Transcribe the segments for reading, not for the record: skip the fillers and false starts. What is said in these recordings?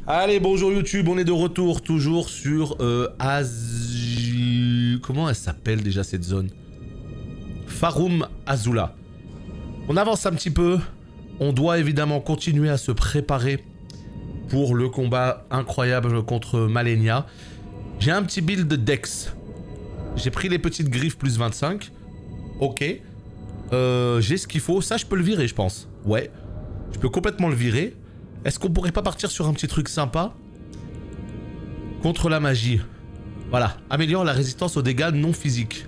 Allez, bonjour YouTube, on est de retour toujours sur Comment elle s'appelle déjà cette zone? Farum Azula. On avance un petit peu. On doit évidemment continuer à se préparer pour le combat incroyable contre Malenia. J'ai un petit build Dex. J'ai pris les petites griffes plus 25. Ok. J'ai ce qu'il faut. Ça, je peux le virer, je pense. Ouais. Je peux complètement le virer. Est-ce qu'on pourrait pas partir sur un petit truc sympa? Contre la magie. Voilà. Améliore la résistance aux dégâts non physiques.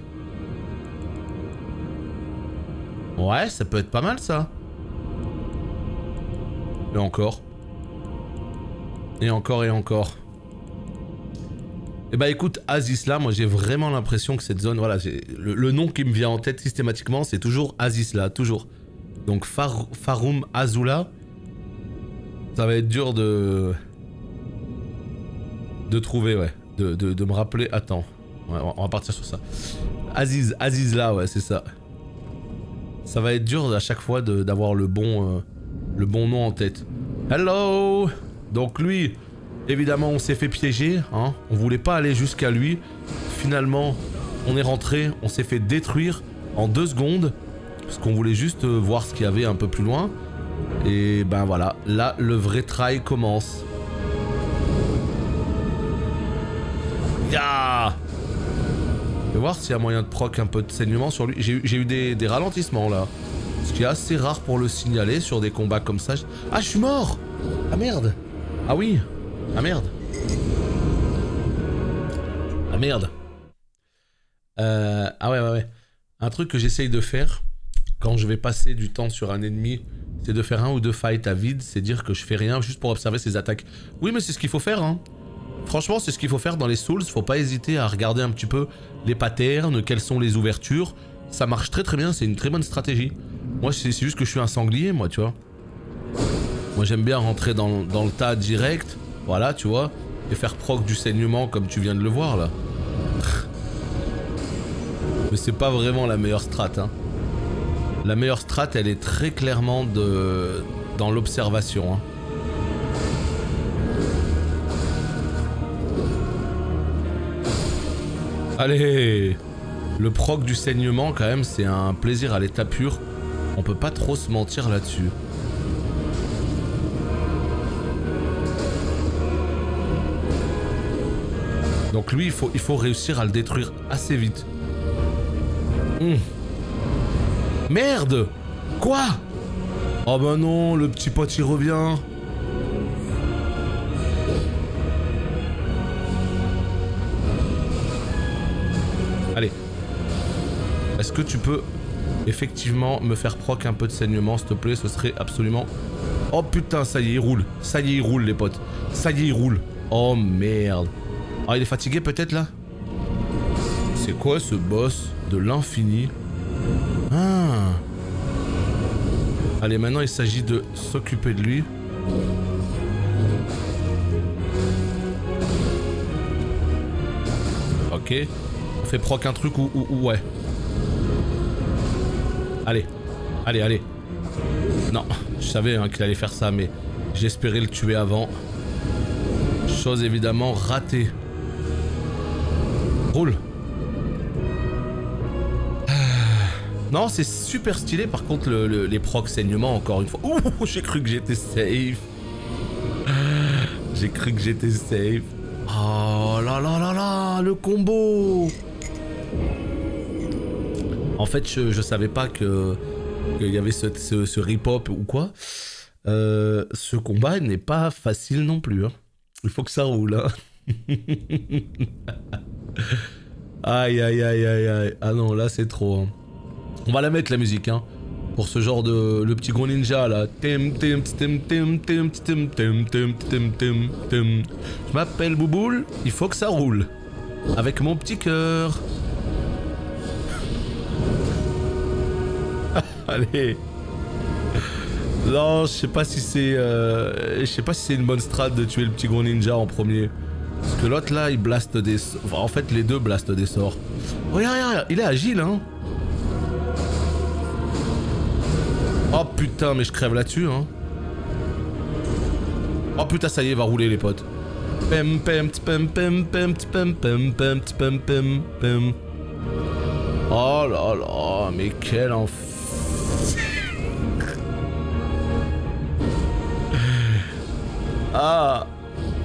Ouais, ça peut être pas mal, ça. Et encore. Et encore et encore. Et bah écoute, Azisla, moi j'ai vraiment l'impression que cette zone, voilà, le nom qui me vient en tête systématiquement, c'est toujours Azisla, toujours. Donc Farum Azula, ça va être dur de trouver, ouais, de me rappeler. Attends, ouais, on va partir sur ça. Azisla, ouais, c'est ça. Ça va être dur à chaque fois d'avoir le bon nom en tête. Hello. Donc lui, évidemment, on s'est fait piéger, hein. On voulait pas aller jusqu'à lui. Finalement, on est rentré, on s'est fait détruire en 2 secondes. Parce qu'on voulait juste voir ce qu'il y avait un peu plus loin. Et ben voilà, là, le vrai try commence. Ya. Je vais voir s'il y a moyen de proc un peu de saignement sur lui. J'ai eu des ralentissements là. Ce qui est assez rare pour le signaler sur des combats comme ça. Ah, je suis mort. Ah merde. Ah oui. Ah merde. Ah merde. Ah ouais. Un truc que j'essaye de faire quand je vais passer du temps sur un ennemi, c'est de faire 1 ou 2 fights à vide, c'est dire que je fais rien juste pour observer ses attaques. Oui, mais c'est ce qu'il faut faire, hein. Franchement, c'est ce qu'il faut faire dans les Souls. Faut pas hésiter à regarder un petit peu les patterns, quelles sont les ouvertures. Ça marche très bien, c'est une très bonne stratégie. Moi, c'est juste que je suis un sanglier, moi, tu vois. Moi, j'aime bien rentrer dans le tas direct. Voilà, tu vois, et faire proc du saignement comme tu viens de le voir là. Mais c'est pas vraiment la meilleure strat, hein. La meilleure strat, elle est très clairement dans l'observation, hein. Allez. Le proc du saignement, quand même, c'est un plaisir à l'état pur. On peut pas trop se mentir là-dessus. Donc lui, il faut réussir à le détruire assez vite. Merde. Quoi? Oh bah non, le petit pote il revient. Allez. Est-ce que tu peux effectivement me faire proc un peu de saignement, s'il te plaît? Ce serait absolument... Oh putain, ça y est, il roule. Ça y est, il roule, les potes. Ça y est, il roule. Oh merde. Ah, il est fatigué peut-être là? C'est quoi ce boss de l'infini? Ah. Allez, maintenant il s'agit de s'occuper de lui. Ok. On fait proc un truc ou ouais. Allez. Allez. Non, je savais hein, qu'il allait faire ça, mais j'espérais le tuer avant. Chose évidemment ratée. Roule. Non, c'est super stylé. Par contre, les procs saignements, encore une fois. Ouh, j'ai cru que j'étais safe. J'ai cru que j'étais safe. Oh là là là là, le combo. En fait, je savais pas qu'il y avait ce rip-hop ou quoi. Ce combat n'est pas facile non plus, hein. Il faut que ça roule, hein. Aïe aïe aïe aïe aïe. Ah non, là c'est trop, hein. On va la mettre la musique, hein, pour ce genre de... Le petit gros ninja là. Je m'appelle Bouboule, il faut que ça roule. Avec mon petit cœur. Allez. Non, je sais pas si c'est... je sais pas si c'est une bonne strat de tuer le petit gros ninja en premier. Parce que l'autre là, il blaste des... Enfin, en fait, les deux blastent des sorts. Regarde, il est agile, hein. Oh putain, mais je crève là-dessus, hein. Oh putain, ça y est, va rouler les potes. Pem pem pem pem pem pem pem pem pem pem pem. Oh là là, mais quel enfer. Ah.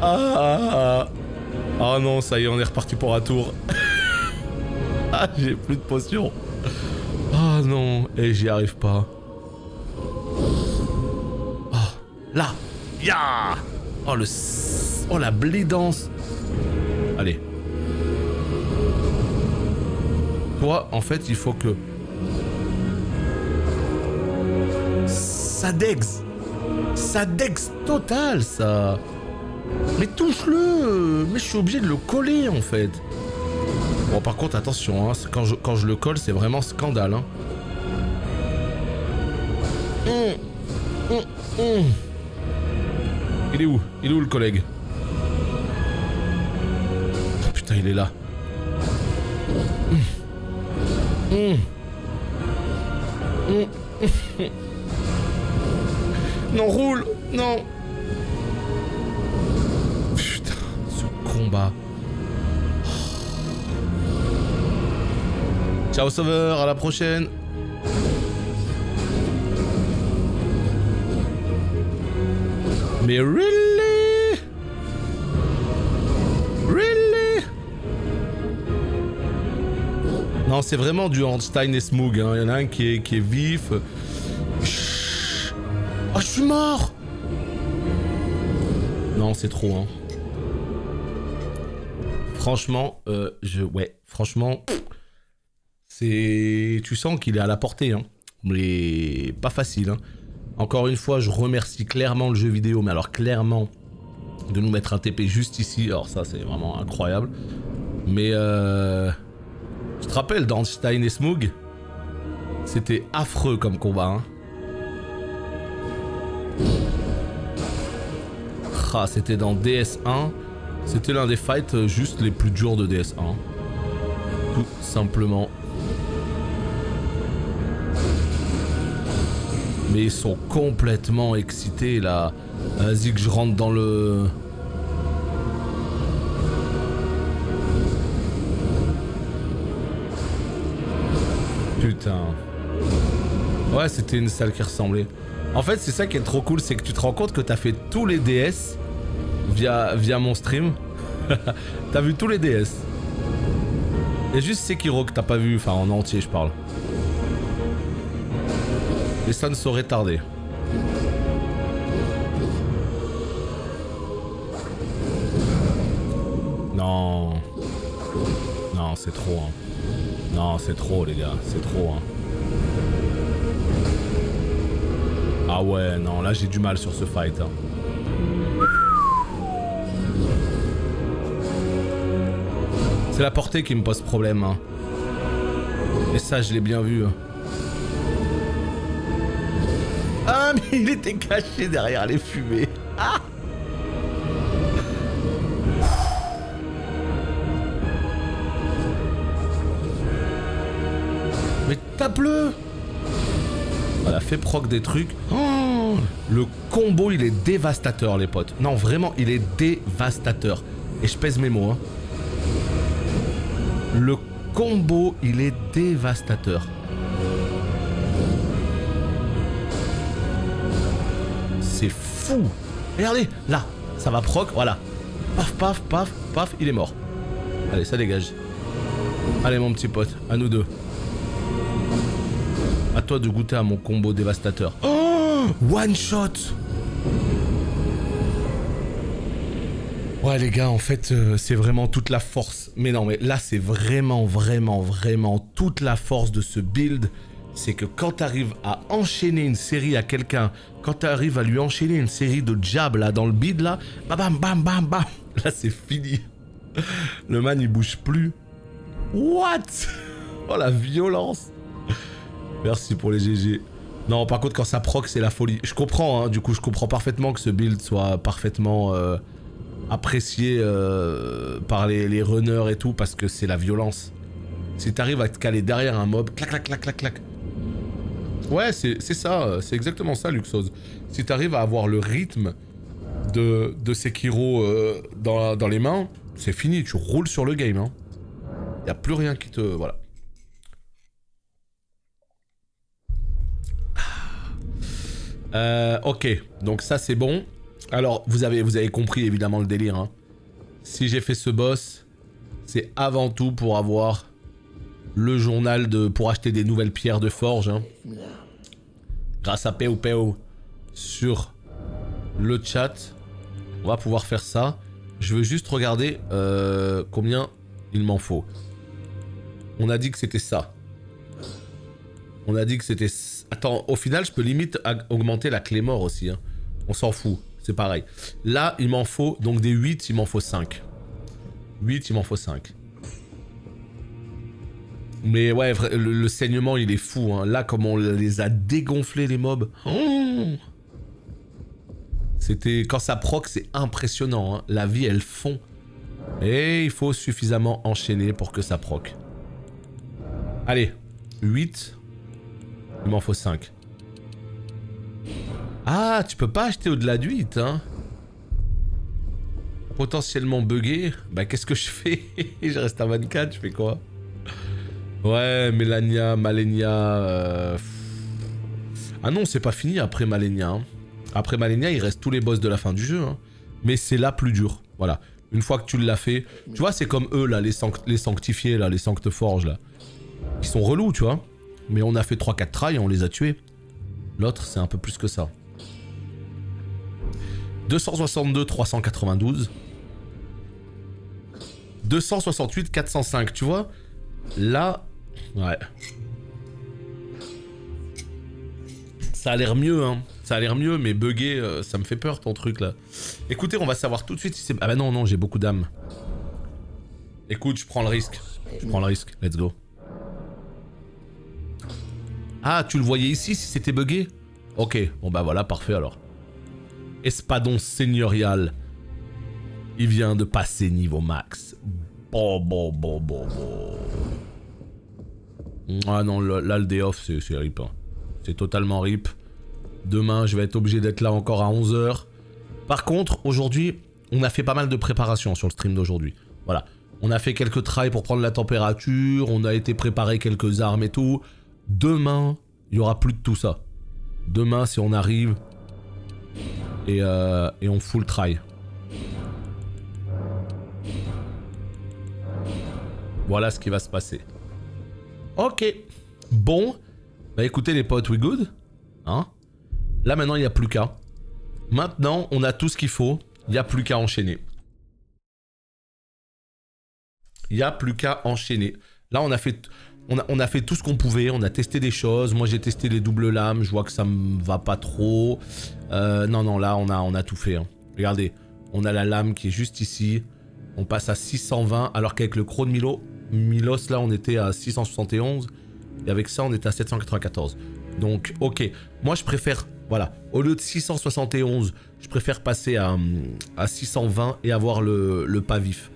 Ah. Oh non, ça y est, on est reparti pour un tour. Ah, j'ai plus de potions. Ah non, et j'y arrive pas. Oh, là. Ya. Oh le... Oh la blédance. Allez. Toi, en fait, il faut que... Ça dex. Ça dex total, ça. Mais touche-le. Mais je suis obligé de le coller, en fait. Bon, par contre, attention, hein, quand je le colle, c'est vraiment scandale. Hein. Il est où? Il est où, le collègue? Oh, putain, il est là. Non, roule. Non. Putain, ce combat. Ciao sauveur, à la prochaine. Mais really? Really? Non, c'est vraiment du Ornstein et Smough, hein. Il y en a un qui est vif. Oh, je suis mort. Non, c'est trop, hein. Franchement, ouais, franchement... C'est... Tu sens qu'il est à la portée, hein. Mais pas facile, hein. Encore une fois, je remercie clairement le jeu vidéo, mais alors clairement, de nous mettre un TP juste ici. Alors ça, c'est vraiment incroyable. Mais tu te rappelles d'Ornstein et Smough? C'était affreux comme combat, hein. Ah, c'était dans DS1. C'était l'un des fights juste les plus durs de DS1. Tout simplement. Mais ils sont complètement excités là. Vas-y que je rentre dans le... Putain. Ouais, c'était une salle qui ressemblait. En fait, c'est ça qui est trop cool, c'est que tu te rends compte que t'as fait tous les DS via mon stream. T'as vu tous les DS. Il y a juste Sekiro que t'as pas vu, enfin en entier je parle. Et ça ne saurait tarder. Non. Non, c'est trop, hein. Non, c'est trop, les gars. C'est trop, hein. Ah ouais, non, là j'ai du mal sur ce fight, hein. C'est la portée qui me pose problème, hein. Et ça, je l'ai bien vu, hein. Ah, mais il était caché derrière les fumées. Ah! Mais tape-le! Voilà, fait proc des trucs. Oh, le combo, il est dévastateur, les potes. Non, vraiment, il est dévastateur. Et je pèse mes mots, hein. Le combo, il est dévastateur. C'est fou. Regardez, là, ça va proc, voilà. Paf, paf, paf, paf, il est mort. Allez, ça dégage. Allez, mon petit pote, à nous deux. À toi de goûter à mon combo dévastateur. Oh, one shot. Ouais, les gars, en fait, c'est vraiment toute la force. Mais non, mais là, c'est vraiment, vraiment, vraiment toute la force de ce build. C'est que quand t'arrives à enchaîner une série à quelqu'un, quand t'arrives à lui enchaîner une série de jabs là dans le bide là, bam bam bam bam, là c'est fini. Le man il bouge plus. What? Oh la violence. Merci pour les GG. Non, par contre quand ça proc c'est la folie. Je comprends, hein, du coup je comprends parfaitement que ce build soit parfaitement apprécié par les runners et tout parce que c'est la violence. Si t'arrives à te caler derrière un mob, clac clac clac clac clac. Ouais, c'est ça, c'est exactement ça, Luxose. Si t'arrives à avoir le rythme de Sekiro dans les mains, c'est fini, tu roules sur le game. Hein. Y a plus rien qui te... Voilà. Ok, donc ça c'est bon. Alors, vous avez compris évidemment le délire. Hein. Si j'ai fait ce boss, c'est avant tout pour avoir le journal pour acheter des nouvelles pierres de forge. Hein. Grâce à Peu sur le chat, on va pouvoir faire ça. Je veux juste regarder combien il m'en faut. On a dit que c'était ça. On a dit que c'était... Attends, au final, je peux limite augmenter la clé mort aussi. Hein. On s'en fout, c'est pareil. Là, il m'en faut, donc des 8, il m'en faut 5. 8, il m'en faut 5. Mais ouais, le saignement, il est fou. Hein. Là, comme on les a dégonflés, les mobs. Oh, c'était... Quand ça proc, c'est impressionnant. Hein. La vie, elle fond. Et il faut suffisamment enchaîner pour que ça proc. Allez, 8... Il m'en faut 5. Ah, tu peux pas acheter au-delà de 8, hein. Potentiellement buggé. Bah, qu'est-ce que je fais? Je reste à 24, je fais quoi? Ouais, Malenia... Ah non, c'est pas fini après Malenia. Hein. Après Malenia, il reste tous les boss de la fin du jeu. Hein. Mais c'est là plus dur. Voilà. Une fois que tu l'as fait... Tu vois, c'est comme eux, là, les sanctifiés, là, les sancteforges, là. Ils sont relous, tu vois. Mais on a fait 3-4 tries et on les a tués. L'autre, c'est un peu plus que ça. 262, 392. 268, 405, tu vois. Là, ouais. Ça a l'air mieux, hein. Ça a l'air mieux, mais buggé, ça me fait peur, ton truc, là. Écoutez, on va savoir tout de suite si c'est... Ah bah non, non, j'ai beaucoup d'âme. Écoute, je prends le risque. Je prends le risque, let's go. Ah, tu le voyais ici si c'était buggé? Ok, bon bah voilà, parfait alors. Espadon seigneurial. Il vient de passer niveau max. Bon. Ah non, là le day off c'est rip. Hein. C'est totalement rip. Demain, je vais être obligé d'être là encore à 11 h. Par contre, aujourd'hui, on a fait pas mal de préparation sur le stream d'aujourd'hui. Voilà. On a fait quelques tries pour prendre la température, on a été préparer quelques armes et tout. Demain, il n'y aura plus de tout ça. Demain, si on arrive et on full try. Voilà ce qui va se passer. Ok. Bon. Bah écoutez les potes, we good. Hein? Là maintenant, il n'y a plus qu'à. Maintenant, on a tout ce qu'il faut. Il n'y a plus qu'à enchaîner. Il n'y a plus qu'à enchaîner. Là, on a fait tout ce qu'on pouvait, on a testé des choses. Moi, j'ai testé les doubles lames, je vois que ça me va pas trop. Non, là, on a tout fait. Hein. Regardez, on a la lame qui est juste ici. On passe à 620, alors qu'avec le Croc de Milos, là, on était à 671. Et avec ça, on était à 794. Donc, ok. Moi, je préfère, voilà, au lieu de 671, je préfère passer à 620 et avoir le pas vif.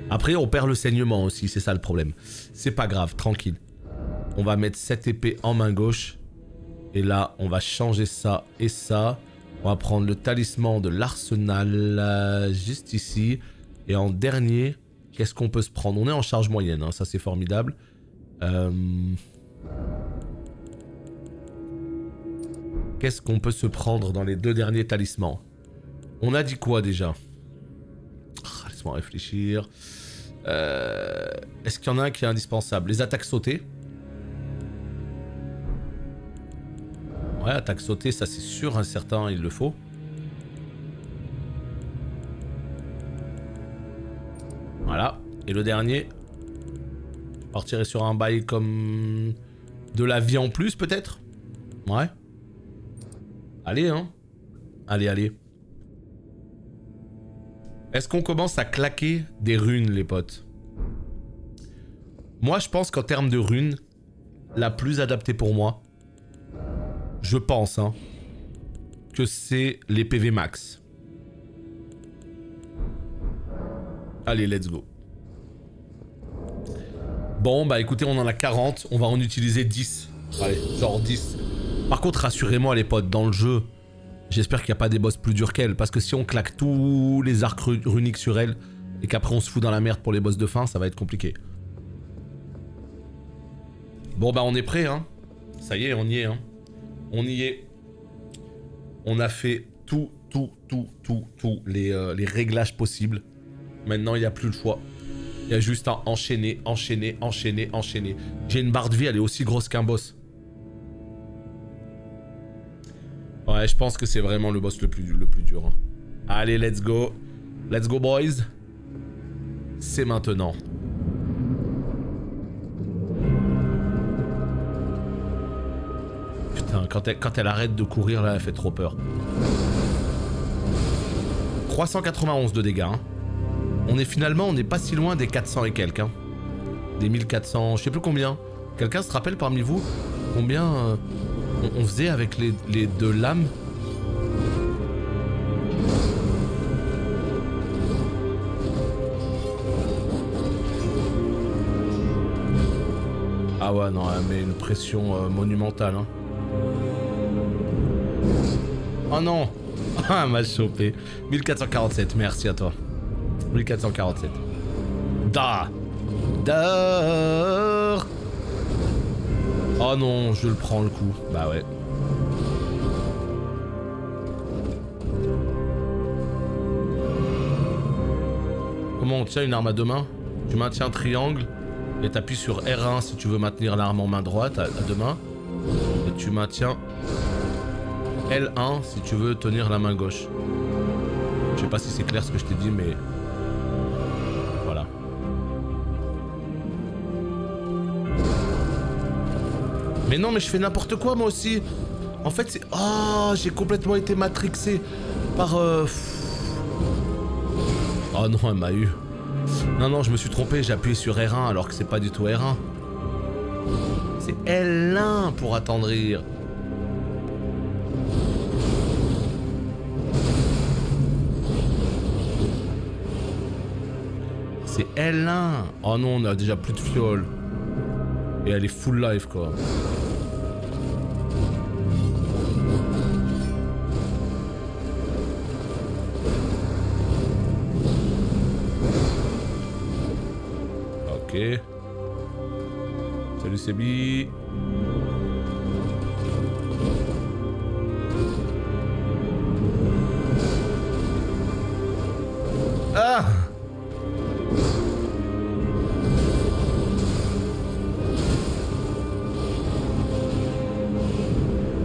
Après, on perd le saignement aussi, c'est ça le problème. C'est pas grave, tranquille. On va mettre cette épée en main gauche. Et là, on va changer ça et ça. On va prendre le talisman de l'arsenal juste ici. Et en dernier, qu'est-ce qu'on peut se prendre? On est en charge moyenne, hein, ça c'est formidable. Qu'est-ce qu'on peut se prendre dans les deux derniers talismans? On a dit quoi déjà? Laisse-moi réfléchir. Est-ce qu'il y en a un qui est indispensable? Les attaques sautées. Ouais, attaque sautée, ça c'est sûr, un certain, il le faut. Voilà. Et le dernier, je partirai sur un bail comme de la vie en plus peut-être. Ouais. Allez, hein. Allez. Est-ce qu'on commence à claquer des runes, les potes? Moi, je pense qu'en termes de runes, la plus adaptée pour moi, je pense, hein, que c'est les PV max. Allez, let's go. Bon, bah écoutez, on en a 40, on va en utiliser 10. Allez, genre 10. Par contre, rassurez-moi les potes, dans le jeu, J'espère qu'il n'y a pas des boss plus durs qu'elle, parce que si on claque tous les arcs runiques sur elle, et qu'après on se fout dans la merde pour les boss de fin, ça va être compliqué. Bon bah on est prêt hein. Ça y est, on y est hein. On y est. On a fait tous les réglages possibles. Maintenant il n'y a plus le choix. Il y a juste à enchaîner. J'ai une barre de vie, elle est aussi grosse qu'un boss. Ouais, je pense que c'est vraiment le boss le plus dur. Hein. Allez, let's go. Let's go, boys. C'est maintenant. Putain, quand elle arrête de courir, là, elle fait trop peur. 391 de dégâts. Hein. On n'est pas si loin des 400 et quelques. Hein. Des 1400, je sais plus combien. Quelqu'un se rappelle parmi vous combien on faisait avec les deux lames? Ah ouais, non, elle met une pression monumentale. Hein. Oh non. Ah, elle m'a chopé. 1447, merci à toi. 1447. Da. Oh non, je le prends le coup. Bah ouais. Comment on tient une arme à deux mains? Tu maintiens triangle et t'appuies sur R1 si tu veux maintenir l'arme en main droite à deux mains. Et tu maintiens L1 si tu veux tenir la main gauche. Je sais pas si c'est clair ce que je t'ai dit, mais... Voilà. Mais non, mais je fais n'importe quoi moi aussi. En fait, c'est... Oh, j'ai complètement été matrixé par... Oh non, elle m'a eu. Non, non, je me suis trompé, j'ai appuyé sur R1 alors que c'est pas du tout R1. C'est L1 pour attendrir. C'est L1. Oh non, on a déjà plus de fiole. Et elle est full life quoi. Ok. Salut Sebi. Ah!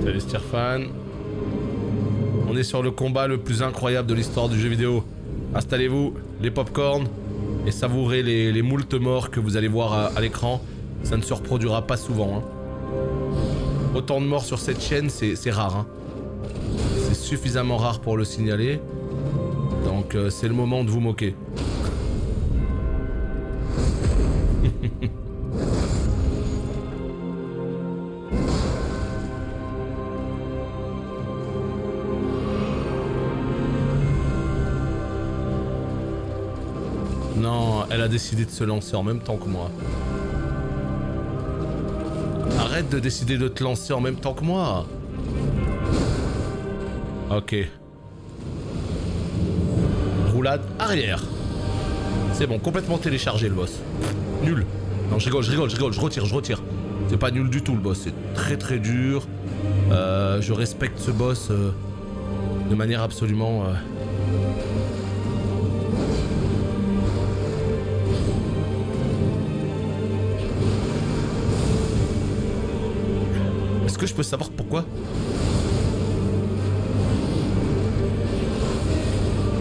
Salut Stirfan. On est sur le combat le plus incroyable de l'histoire du jeu vidéo. Installez-vous, les popcorn, et savourez les moultes morts que vous allez voir à l'écran. Ça ne se reproduira pas souvent. Hein. Autant de morts sur cette chaîne, c'est rare. Hein. C'est suffisamment rare pour le signaler. Donc c'est le moment de vous moquer. Non, elle a décidé de se lancer en même temps que moi. Arrête de décider de te lancer en même temps que moi. Ok. Roulade arrière. C'est bon, complètement téléchargé le boss. Nul. Non, je rigole, je retire. C'est pas nul du tout le boss, c'est très très dur. Je respecte ce boss de manière absolument... Est-ce que je peux savoir pourquoi?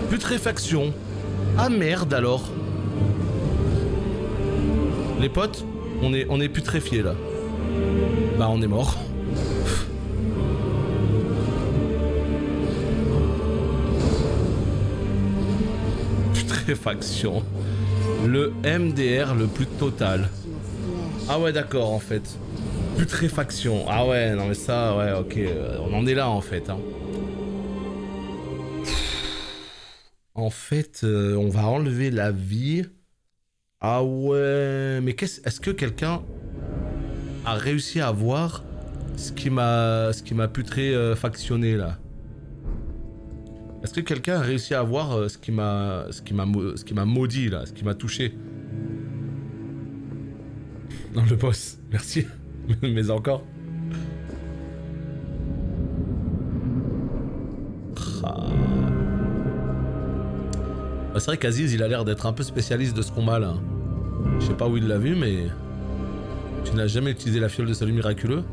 Putréfaction. Ah merde alors. Les potes, on est putréfiés là. Bah on est mort. Putréfaction. Le MDR le plus total. Ah ouais d'accord en fait. Putréfaction. Ah ouais, non mais ça, ouais, ok. On en est là en fait. Hein. En fait, on va enlever la vie. Ah ouais, mais est-ce que quelqu'un a réussi à voir ce qui m'a putréfactionné là? Est-ce que quelqu'un a réussi à voir ce qui m'a maudit là, ce qui m'a touché? Non, le boss, merci. Mais encore. Ah. Bah, c'est vrai qu'Aziz, il a l'air d'être un peu spécialiste de ce combat là. Je sais pas où il l'a vu, mais... Tu n'as jamais utilisé la fiole de salut miraculeux?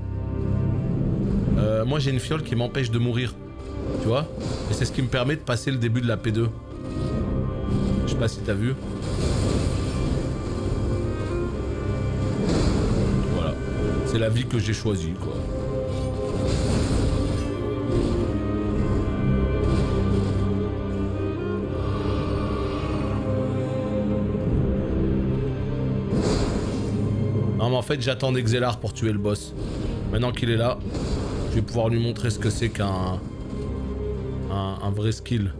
Moi j'ai une fiole qui m'empêche de mourir. Tu vois? Et c'est ce qui me permet de passer le début de la P2. Je sais pas si t'as vu. Voilà. C'est la vie que j'ai choisie, quoi. Non mais en fait j'attendais Xelar pour tuer le boss. Maintenant qu'il est là, je vais pouvoir lui montrer ce que c'est qu'un un vrai skill.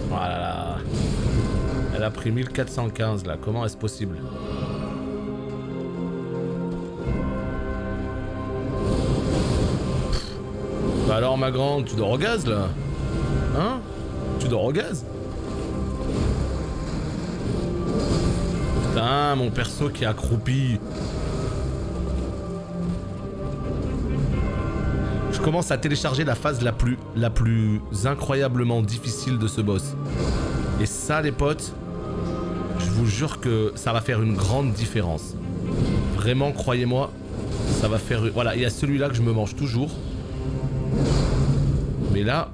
Voilà. Elle a pris 1415 là, comment est-ce possible? Bah alors ma grande, tu dors au gaz là? Hein? Tu dors au gaz? Putain, mon perso qui est accroupi. Je commence à télécharger la phase la plus incroyablement difficile de ce boss. Et ça les potes, je vous jure que ça va faire une grande différence. Vraiment, croyez-moi, ça va faire... Voilà, il y a celui-là que je me mange toujours. Mais là,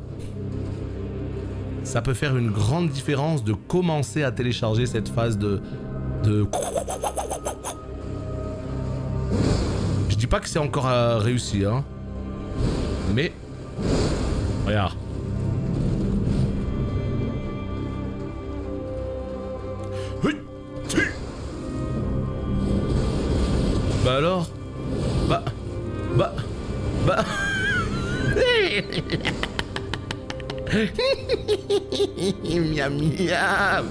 ça peut faire une grande différence de commencer à télécharger cette phase de... Je dis pas que c'est encore réussi, hein. Mais... Regarde. Bah alors? Bah... Miam miam.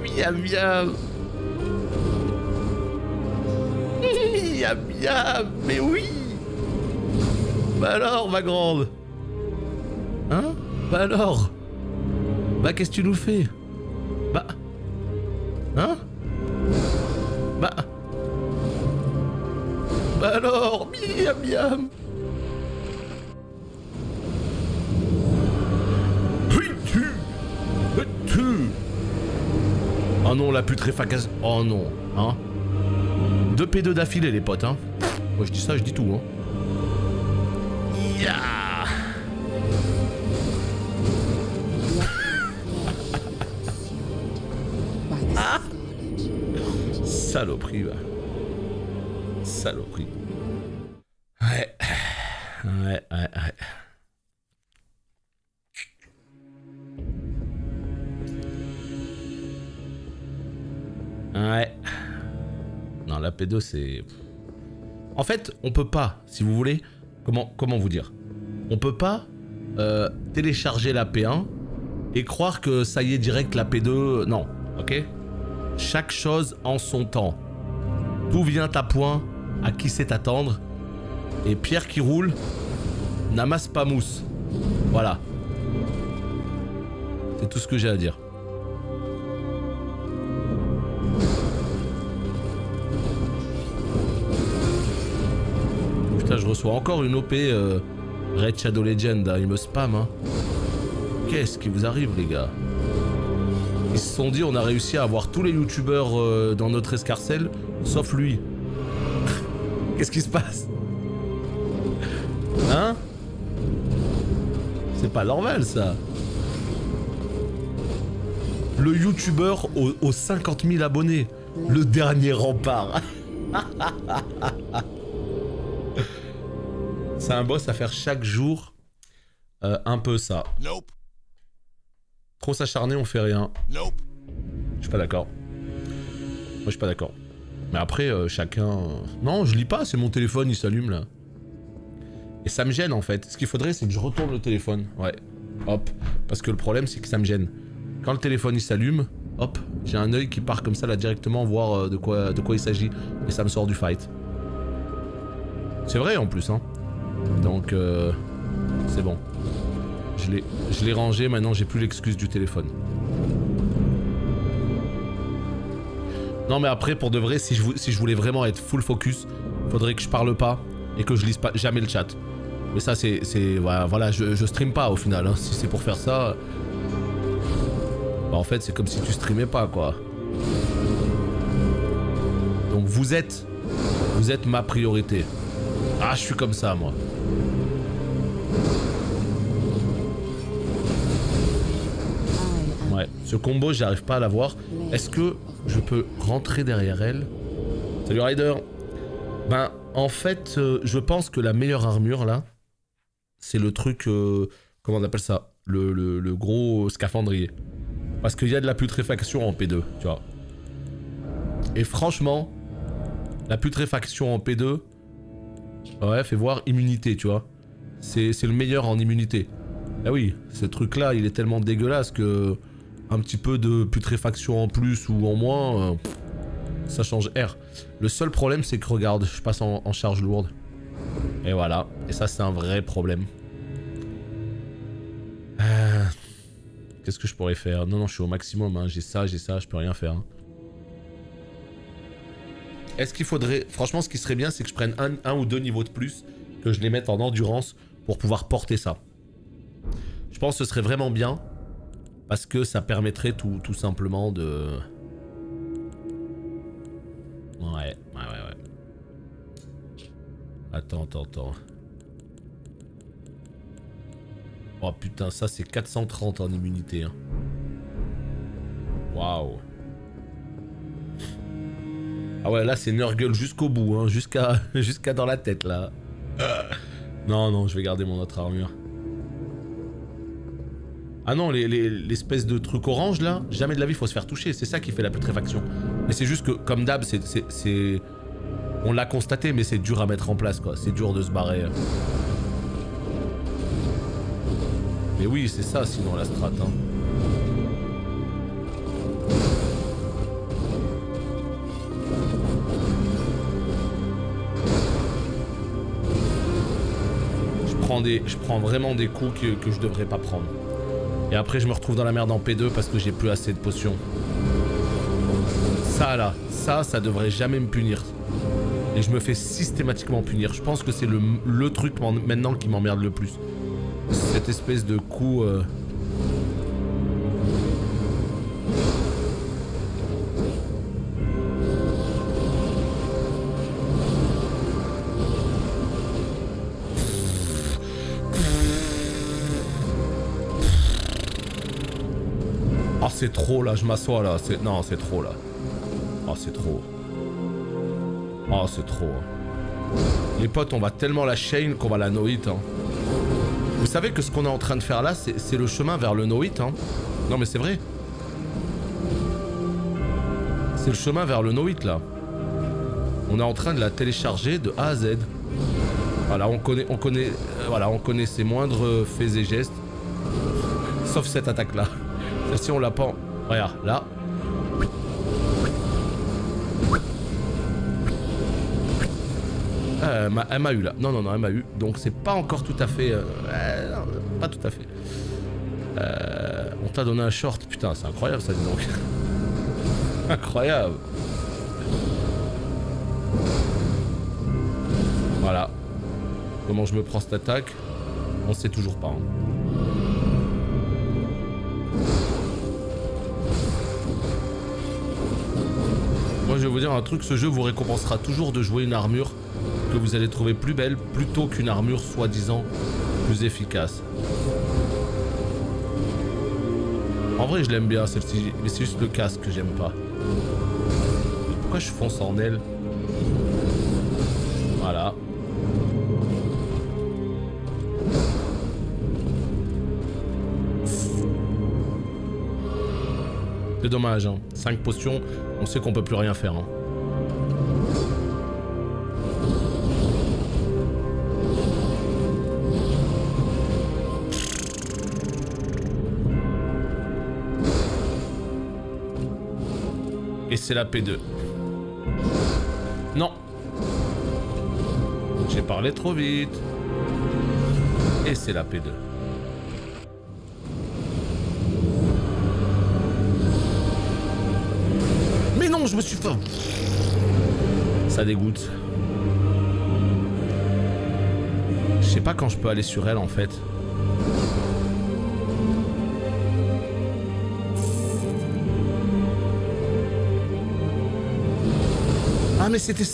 Miam miam. Miam miam. Mais oui. Bah alors ma grande. Hein? Bah alors. Bah qu'est-ce que tu nous fais? Bah... Hein? Bah... Bah alors. Miam miam. Oh non, la putréfaction. Oh non, hein. 2 P2 d'affilée, les potes, hein. Moi, je dis ça, je dis tout, hein. Yeah. Ah. Saloperie, va. Saloperie. Ouais. Ouais. Ouais. Non, la P2 c'est... En fait, on peut pas, si vous voulez... Comment vous dire? On peut pas télécharger la P1 et croire que ça y est direct la P2... Non, ok? Chaque chose en son temps. Tout vient à point, à qui sait attendre. Et pierre qui roule, n'amasse pas mousse. Voilà. C'est tout ce que j'ai à dire. Putain, je reçois encore une OP Red Shadow Legend, hein. Il me spam, hein. Qu'est-ce qui vous arrive, les gars? Ils se sont dit, on a réussi à avoir tous les youtubeurs dans notre escarcelle, sauf lui. Qu'est-ce qui se passe? Hein? C'est pas normal, ça. Le youtubeur aux 50 000 abonnés. Le dernier rempart. C'est un boss à faire chaque jour. Un peu ça. Nope. Trop s'acharner, on fait rien. Nope. Je suis pas d'accord. Moi, je suis pas d'accord. Mais après, chacun... Non, je lis pas, c'est mon téléphone, il s'allume, là. Et ça me gêne, en fait. Ce qu'il faudrait, c'est que je retourne le téléphone. Ouais. Hop. Parce que le problème, c'est que ça me gêne. Quand le téléphone, il s'allume, hop, j'ai un œil qui part comme ça là directement voir de quoi il s'agit et ça me sort du fight. C'est vrai en plus hein. Donc c'est bon. Je l'ai rangé, maintenant j'ai plus l'excuse du téléphone. Non mais après pour de vrai si je voulais vraiment être full focus, faudrait que je parle pas et que je lise pas jamais le chat. Mais ça c'est voilà, je stream pas au final hein. Si c'est pour faire ça bah en fait c'est comme si tu streamais pas quoi. Donc vous êtes ma priorité. Ah je suis comme ça moi. Ouais, ce combo j'arrive pas à l'avoir. Est-ce que je peux rentrer derrière elle? Salut Ryder. Ben en fait je pense que la meilleure armure là c'est le truc comment on appelle ça, le gros scaphandrier. Parce qu'il y a de la putréfaction en P2, tu vois. Et franchement, la putréfaction en P2, ouais, fait voir immunité, tu vois. C'est le meilleur en immunité. Ah oui, ce truc-là, il est tellement dégueulasse que un petit peu de putréfaction en plus ou en moins, ça change R. Le seul problème, c'est que regarde, je passe en charge lourde. Et voilà, et ça, c'est un vrai problème. Qu'est-ce que je pourrais faire? Non, je suis au maximum, hein. J'ai ça, je peux rien faire. Hein. Est-ce qu'il faudrait... Franchement, ce qui serait bien, c'est que je prenne un ou deux niveaux de plus, que je les mette en endurance pour pouvoir porter ça. Je pense que ce serait vraiment bien, parce que ça permettrait tout simplement de... Ouais. Attends. Oh putain, ça c'est 430 en immunité. Hein. Waouh. Ah ouais, là c'est Nurgle jusqu'au bout, hein, jusqu'à dans la tête là. Non, je vais garder mon autre armure. Ah non, l'espèce de truc orange là, jamais de la vie faut se faire toucher, c'est ça qui fait la putréfaction. Mais c'est juste que, comme d'hab, c'est... On l'a constaté, mais c'est dur à mettre en place quoi, c'est dur de se barrer. Mais oui, c'est ça sinon la strat. Hein. Je prends vraiment des coups que je devrais pas prendre. Et après je me retrouve dans la merde en P2 parce que j'ai plus assez de potions. Ça là, ça devrait jamais me punir. Et je me fais systématiquement punir. Je pense que c'est le truc maintenant qui m'emmerde le plus. Cette espèce de coup... Oh c'est trop là, je m'assois là. Non c'est trop là. Oh c'est trop. Oh c'est trop. Les potes, on va tellement la chain qu'on va la no-hit. Hein. Vous savez que ce qu'on est en train de faire là, c'est le chemin vers le no-hit. Hein. Non mais c'est vrai. C'est le chemin vers le no-hit là. On est en train de la télécharger de A à Z. Voilà, on connaît ses moindres faits et gestes. Sauf cette attaque là. Celle-ci on l'a pas... Regarde, là. Elle m'a eu là. Non, elle m'a eu. Donc c'est pas encore tout à fait... non, pas tout à fait. On t'a donné un short. Putain, c'est incroyable ça, dis donc. Incroyable. Voilà. Comment je me prends cette attaque? On sait toujours pas. Hein. Moi je vais vous dire un truc, ce jeu vous récompensera toujours de jouer une armure que vous allez trouver plus belle plutôt qu'une armure soi-disant plus efficace. En vrai je l'aime bien celle-ci, mais c'est juste le casque que j'aime pas. Pourquoi je fonce en elle? Voilà. C'est dommage, hein. 5 potions, on sait qu'on peut plus rien faire. Hein. c'est la P2. Non. J'ai parlé trop vite. Et c'est la P2. Mais non, je me suis fait... Ça dégoûte. Je sais pas quand je peux aller sur elle en fait. Ah mais c'était...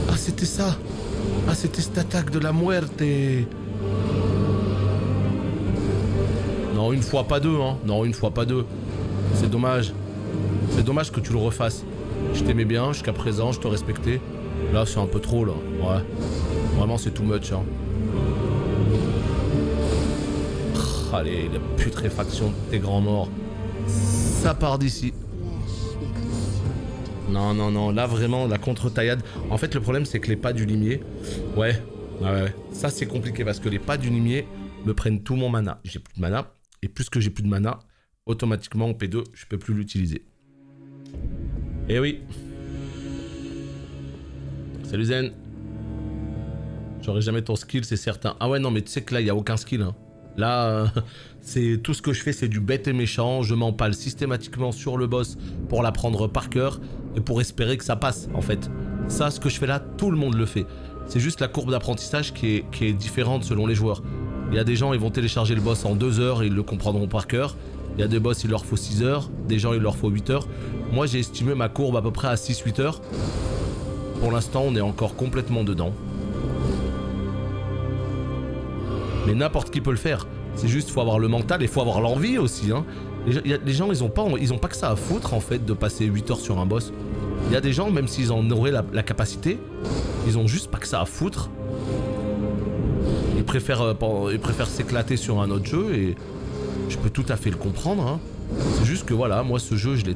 Ah c'était ça. Ah c'était cette attaque de la muerte. Non, une fois pas deux, hein. Non, une fois pas deux. C'est dommage. C'est dommage que tu le refasses. Je t'aimais bien jusqu'à présent, je te respectais. Là c'est un peu trop là. Ouais. Vraiment c'est too much hein. Allez, la putréfaction de tes grands morts. Ça part d'ici. Non, non, non, là vraiment, la contre-taillade. En fait, le problème, c'est que les pas du limier... Ouais. Ça, c'est compliqué parce que les pas du limier me prennent tout mon mana. J'ai plus de mana. Et puisque j'ai plus de mana, automatiquement, en P2, je peux plus l'utiliser. Eh oui. Salut Zen. J'aurai jamais ton skill, c'est certain. Ah ouais, non, mais tu sais que là, il n'y a aucun skill, hein. Là, c'est tout ce que je fais, c'est du bête et méchant. Je m'empale systématiquement sur le boss pour l'apprendre par cœur et pour espérer que ça passe, en fait. Ça, ce que je fais là, tout le monde le fait. C'est juste la courbe d'apprentissage qui est différente selon les joueurs. Il y a des gens, ils vont télécharger le boss en 2 heures et ils le comprendront par cœur. Il y a des boss, il leur faut 6 heures. Des gens, il leur faut 8 heures. Moi, j'ai estimé ma courbe à peu près à 6-8 heures. Pour l'instant, on est encore complètement dedans. Mais n'importe qui peut le faire. C'est juste, faut avoir le mental et faut avoir l'envie aussi. Hein. Les gens, ils ont pas que ça à foutre en fait de passer 8 heures sur un boss. Il y a des gens, même s'ils en auraient la capacité, ils ont juste pas que ça à foutre. Ils préfèrent s'éclater sur un autre jeu et je peux tout à fait le comprendre. Hein. C'est juste que voilà, moi ce jeu, je l'ai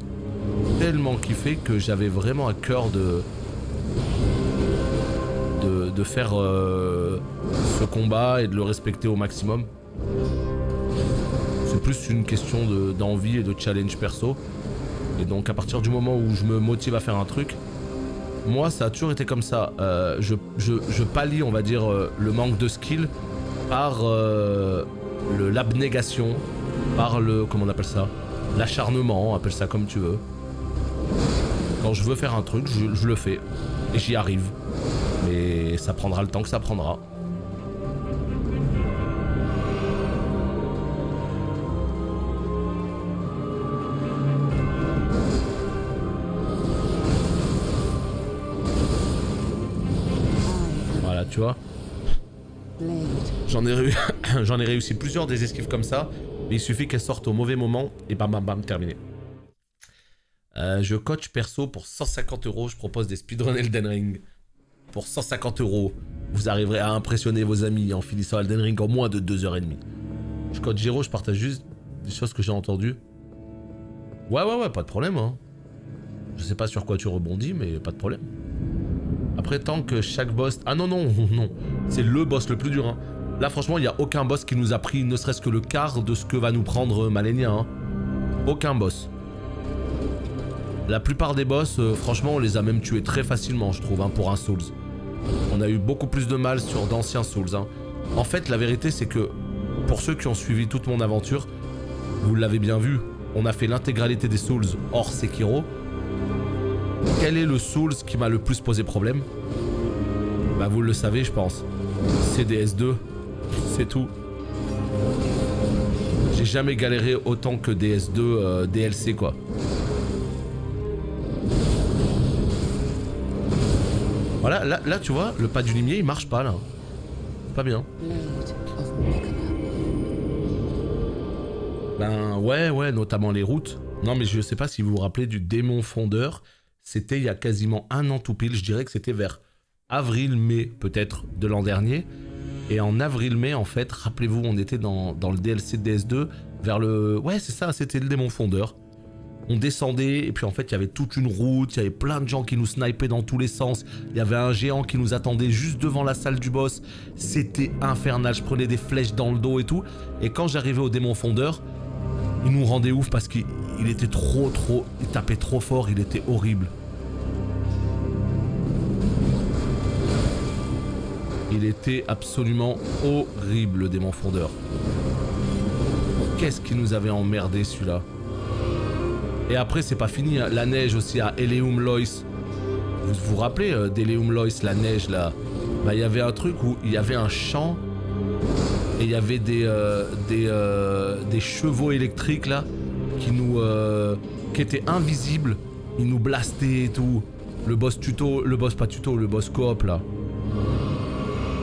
tellement kiffé que j'avais vraiment à cœur de faire ce combat et de le respecter au maximum. C'est plus une question d'envie et de challenge perso. Et donc à partir du moment où je me motive à faire un truc, moi ça a toujours été comme ça. Je pallie, on va dire, le manque de skill par l'abnégation, par le... comment on appelle ça? L'acharnement, appelle ça comme tu veux. Quand je veux faire un truc, je le fais. Et j'y arrive. Mais ça prendra le temps que ça prendra. Voilà, tu vois. J'en ai réussi plusieurs des esquives comme ça. Mais il suffit qu'elles sortent au mauvais moment et bam bam bam, terminé. Je coach perso pour 150 €. Je propose des speedruns Elden Ring. Pour 150 €, vous arriverez à impressionner vos amis en finissant Elden Ring en moins de 2h30. Je coach Giro, je partage juste des choses que j'ai entendues. Ouais, pas de problème. Hein. Je sais pas sur quoi tu rebondis, mais pas de problème. Après, tant que chaque boss... Ah non, non. C'est le boss le plus dur. Hein. Là, franchement, il n'y a aucun boss qui nous a pris ne serait-ce que le quart de ce que va nous prendre Malenia. Hein. Aucun boss. La plupart des boss, franchement, on les a même tués très facilement, je trouve, hein, pour un Souls. On a eu beaucoup plus de mal sur d'anciens Souls. Hein. En fait, la vérité, c'est que, pour ceux qui ont suivi toute mon aventure, vous l'avez bien vu, on a fait l'intégralité des Souls hors Sekiro. Quel est le Souls qui m'a le plus posé problème? Bah, vous le savez, je pense. C'est DS2, c'est tout. J'ai jamais galéré autant que DS2 DLC, quoi. Voilà, là, tu vois, le pas du limier, il marche pas, là. Pas bien. Ben, ouais, notamment les routes. Non, mais je sais pas si vous vous rappelez du démon fondeur. C'était il y a quasiment 1 an tout pile. Je dirais que c'était vers avril-mai, peut-être, de l'an dernier. Et en avril-mai, en fait, rappelez-vous, on était dans le DLC de DS2, vers le... Ouais, c'est ça, c'était le démon fondeur. On descendait et puis en fait il y avait toute une route, il y avait plein de gens qui nous snipaient dans tous les sens. Il y avait un géant qui nous attendait juste devant la salle du boss. C'était infernal, je prenais des flèches dans le dos et tout. Et quand j'arrivais au démon fondeur, il nous rendait ouf parce qu'il il était trop... Il tapait trop fort, il était horrible. Il était absolument horrible, le démon fondeur. Qu'est-ce qui nous avait emmerdé celui-là? Et après, c'est pas fini, hein. La neige aussi à Eleum Lois. Vous vous rappelez d'Eleum Lois, la neige là? Bah, il y avait un truc où il y avait un champ et il y avait des chevaux électriques là qui étaient invisibles. Ils nous blastaient et tout. Le boss tuto, le boss pas tuto, le boss coop là.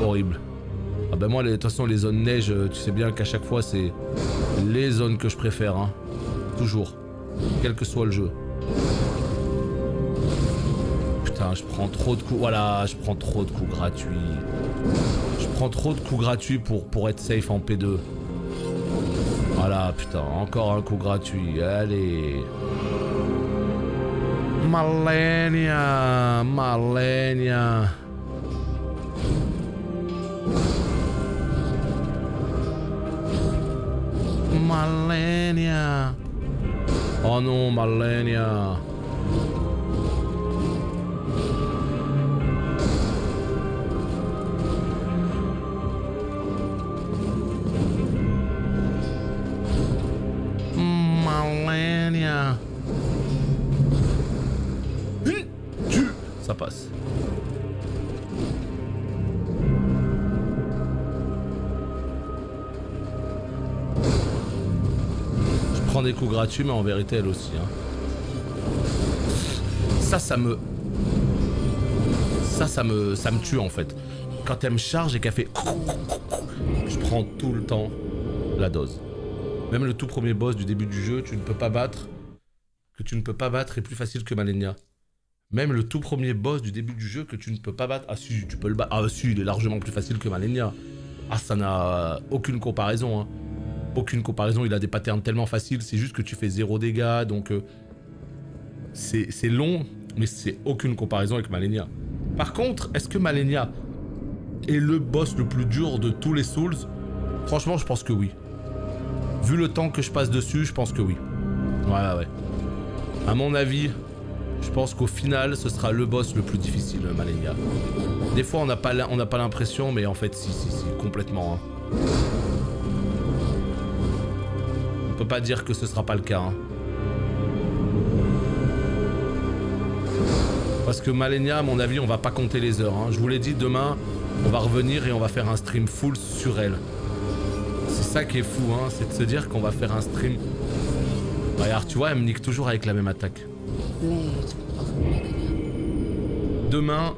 Horrible. Ah bah moi de toute façon les zones neige, tu sais bien qu'à chaque fois c'est les zones que je préfère, hein. Toujours. Quel que soit le jeu. Putain, je prends trop de coups. Voilà, je prends trop de coups gratuits. Je prends trop de coups gratuits pour être safe en P2. Voilà, putain, encore un coup gratuit. Allez. Malenia. Malenia. Malenia. Oh non, Malenia. Malenia. Ça passe. Je prends des coups gratuits, mais en vérité, elle aussi. Hein. Ça me tue en fait. Quand elle me charge et qu'elle fait... Je prends tout le temps la dose. Même le tout premier boss du début du jeu, tu ne peux pas battre. Que tu ne peux pas battre est plus facile que Malenia. Même le tout premier boss du début du jeu que tu ne peux pas battre. Ah si, tu peux le battre. Ah si, il est largement plus facile que Malenia. Ah, ça n'a aucune comparaison. Hein. Aucune comparaison, il a des patterns tellement faciles. C'est juste que tu fais 0 dégâts. Donc c'est long, mais c'est aucune comparaison avec Malenia. Par contre, est-ce que Malenia est le boss le plus dur de tous les Souls? Franchement, je pense que oui. Vu le temps que je passe dessus, je pense que oui. Ouais. À mon avis, je pense qu'au final, ce sera le boss le plus difficile, Malenia. Des fois, on n'a pas l'impression, mais en fait, si, complètement. Hein. On peut pas dire que ce sera pas le cas. Hein. Parce que Malenia, à mon avis, on va pas compter les heures. Hein. Je vous l'ai dit, demain, on va revenir et on va faire un stream full sur elle. C'est ça qui est fou, hein, c'est de se dire qu'on va faire un stream. Regarde, tu vois, elle me nique toujours avec la même attaque. Demain,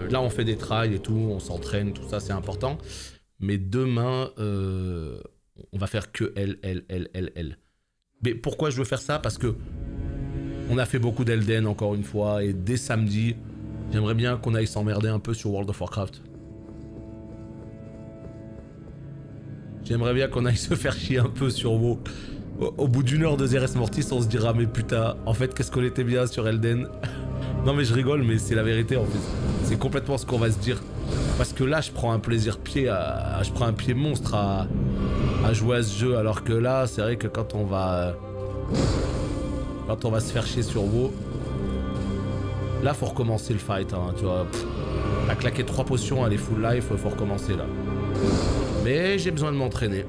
là on fait des trails et tout, on s'entraîne, tout ça c'est important. Mais demain, on va faire que elle. Mais pourquoi je veux faire ça? Parce que on a fait beaucoup d'Elden encore une fois, et dès samedi, j'aimerais bien qu'on aille s'emmerder un peu sur World of Warcraft. J'aimerais bien qu'on aille se faire chier un peu sur WoW. Au bout d'une heure de Zeres Mortis, on se dira mais putain, en fait qu'est-ce qu'on était bien sur Elden. Non mais je rigole, mais c'est la vérité en fait. C'est complètement ce qu'on va se dire. Parce que là je prends un plaisir je prends un pied monstre à jouer à ce jeu, alors que là c'est vrai que quand on va se faire chier sur WoW, là faut recommencer le fight, hein, tu vois. T'as claqué 3 potions, elle est full life, faut recommencer là. Mais j'ai besoin de m'entraîner.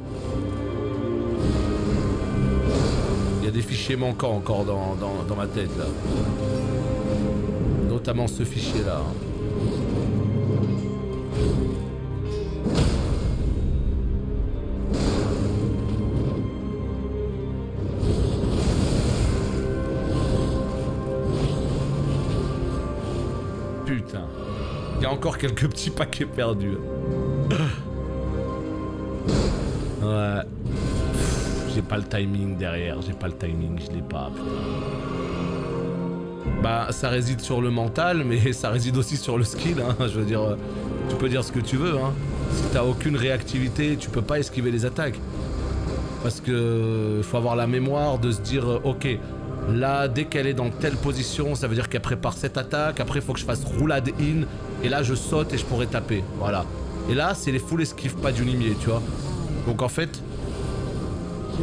Il y a des fichiers manquants encore dans ma tête là. Notamment ce fichier là. Putain. Il y a encore quelques petits paquets perdus. Ouais. J'ai pas le timing derrière, je l'ai pas, putain. Bah, ça réside sur le mental, mais ça réside aussi sur le skill, hein. Je veux dire, tu peux dire ce que tu veux, hein. Si t'as aucune réactivité, tu peux pas esquiver les attaques. Parce que faut avoir la mémoire de se dire, ok, là, dès qu'elle est dans telle position, ça veut dire qu'elle prépare cette attaque, après il faut que je fasse roulade in, et là je saute et je pourrais taper, voilà. Et là, c'est les full esquive, pas du limier, tu vois. Donc en fait,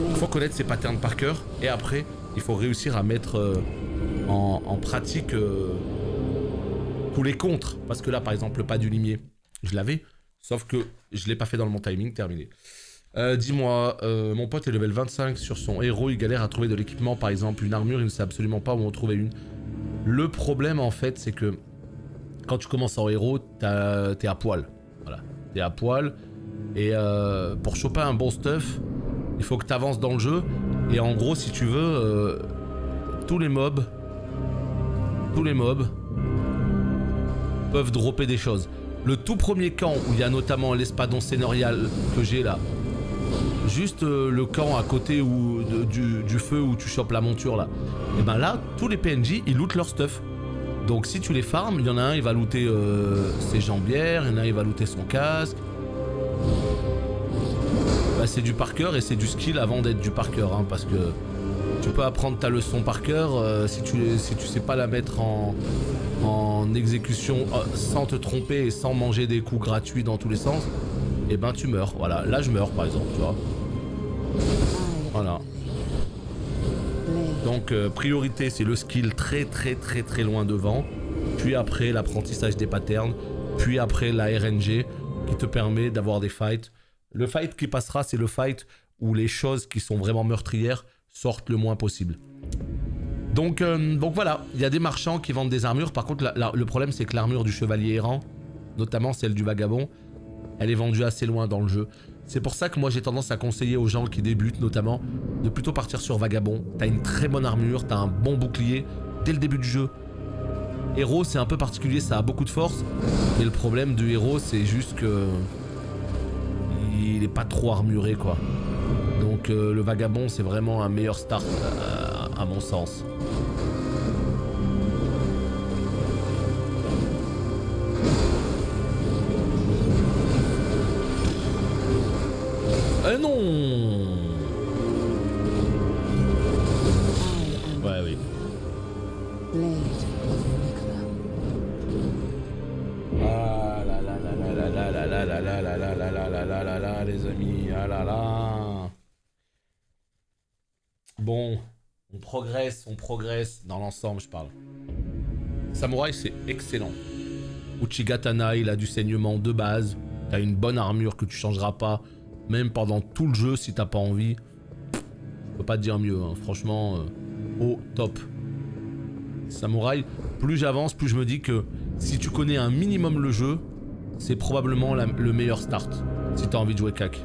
il faut connaître ses patterns par cœur, et après, il faut réussir à mettre en pratique tous les contres. Parce que là, par exemple, le pas du limier, je l'avais, sauf que je l'ai pas fait dans le bon timing, terminé. Dis-moi, mon pote est level 25 sur son héros, il galère à trouver de l'équipement, par exemple une armure, il ne sait absolument pas où en trouver une. Le problème en fait, c'est que quand tu commences en héros, t'es à poil. Voilà, t'es à poil. Et pour choper un bon stuff, il faut que tu avances dans le jeu. Et en gros, si tu veux, tous les mobs peuvent dropper des choses. Le tout premier camp où il y a notamment l'espadon sénorial que j'ai là, juste le camp à côté du feu où tu chopes la monture là, et ben là, tous les PNJ ils lootent leur stuff. Donc si tu les farms, il y en a un, il va looter ses jambières, il y en a un, il va looter son casque. Bah, c'est du par cœur et c'est du skill avant d'être du par cœur, hein, parce que tu peux apprendre ta leçon par cœur, si tu sais pas la mettre en exécution sans te tromper et sans manger des coups gratuits dans tous les sens, et ben tu meurs. Voilà, là je meurs par exemple, tu vois. Voilà. Donc priorité c'est le skill très loin devant, puis après l'apprentissage des patterns, puis après la RNG qui te permet d'avoir des fights. Le fight qui passera, c'est le fight où les choses qui sont vraiment meurtrières sortent le moins possible. Donc voilà, il y a des marchands qui vendent des armures. Par contre le problème c'est que l'armure du chevalier errant, notamment celle du vagabond, elle est vendue assez loin dans le jeu. C'est pour ça que moi j'ai tendance à conseiller aux gens qui débutent notamment de plutôt partir sur vagabond. T'as une très bonne armure, t'as un bon bouclier dès le début du jeu. Héros c'est un peu particulier, ça a beaucoup de force, mais le problème du héros c'est juste que il est pas trop armuré quoi. Donc le vagabond c'est vraiment un meilleur start à mon sens. Non. Ouais oui. Ah là là là là là là là là là là là là là là là là là les amis, ah là là. Bon, on progresse dans l'ensemble je parle. Samouraï c'est excellent. Uchigatana il a du saignement de base, t'as une bonne armure que tu changeras pas. Même pendant tout le jeu si t'as pas envie. Je peux pas te dire mieux, hein. Franchement, au top. Samouraï, plus j'avance, plus je me dis que si tu connais un minimum le jeu, c'est probablement le meilleur start. Si t'as envie de jouer cac.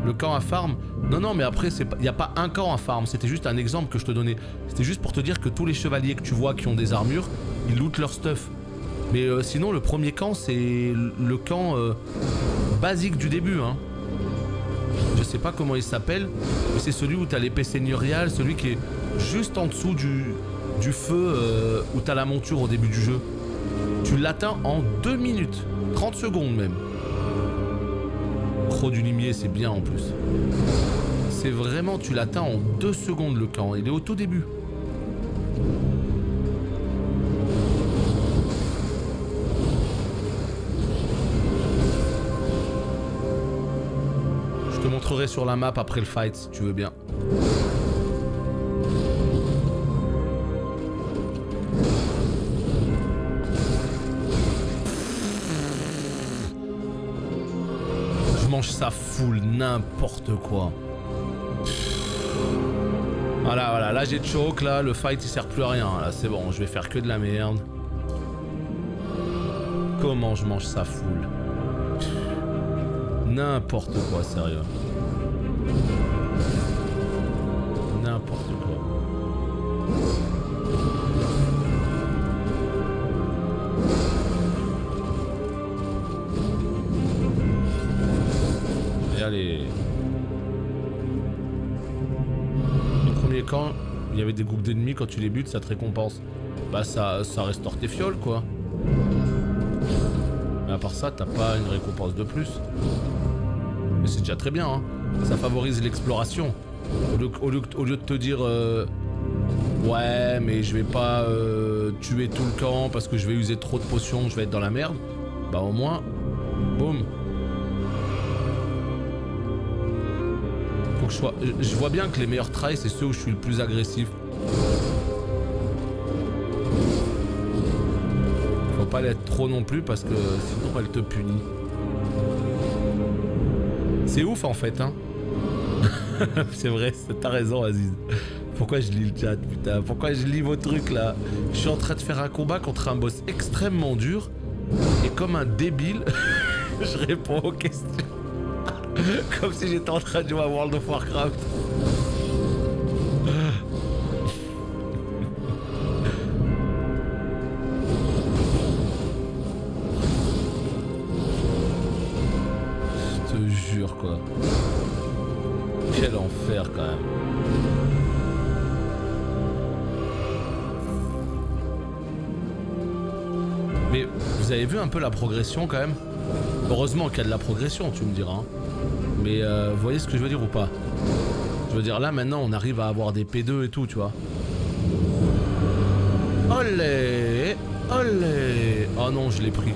Le camp à farm, non mais après il n'y a pas un camp à farm, c'était juste un exemple que je te donnais. C'était juste pour te dire que tous les chevaliers que tu vois qui ont des armures, ils lootent leur stuff. Mais sinon le premier camp c'est le camp basique du début, hein. Je sais pas comment il s'appelle, mais c'est celui où t'as l'épée seigneuriale, celui qui est juste en dessous du feu où t'as la monture au début du jeu. Tu l'atteins en 2 minutes, 30 secondes même. Croc du limier c'est bien en plus. C'est vraiment, tu l'atteins en 2 secondes le camp, il est au tout début. Je te montrerai sur la map après le fight si tu veux bien. Je mange ça full, n'importe quoi. Voilà, là j'ai choke, là le fight il sert plus à rien, là c'est bon, je vais faire que de la merde. Comment je mange ça full? N'importe quoi, sérieux. N'importe quoi. Et allez. Le premier camp, il y avait des groupes d'ennemis, quand tu les butes, ça te récompense. Bah ça restaure tes fioles, quoi. Mais à part ça, t'as pas une récompense de plus. Mais c'est déjà très bien, hein. Ça favorise l'exploration. Au lieu de te dire ouais mais je vais pas tuer tout le camp parce que je vais user trop de potions, je vais être dans la merde. Bah au moins, boum. Donc je vois bien que les meilleurs tries, c'est ceux où je suis le plus agressif. Faut pas l'être trop non plus parce que sinon elle te punit. C'est ouf en fait, hein. C'est vrai, t'as raison Aziz. Pourquoi je lis le chat, putain? Pourquoi je lis vos trucs là? Je suis en train de faire un combat contre un boss extrêmement dur. Et comme un débile, je réponds aux questions. Comme si j'étais en train de jouer à World of Warcraft. Je te jure quoi. Quel enfer quand même. Mais vous avez vu un peu la progression quand même? Heureusement qu'il y a de la progression, tu me diras. Hein. Mais vous voyez ce que je veux dire ou pas? Je veux dire là maintenant on arrive à avoir des P2 et tout, tu vois. Olé! Olé! Oh non, je l'ai pris.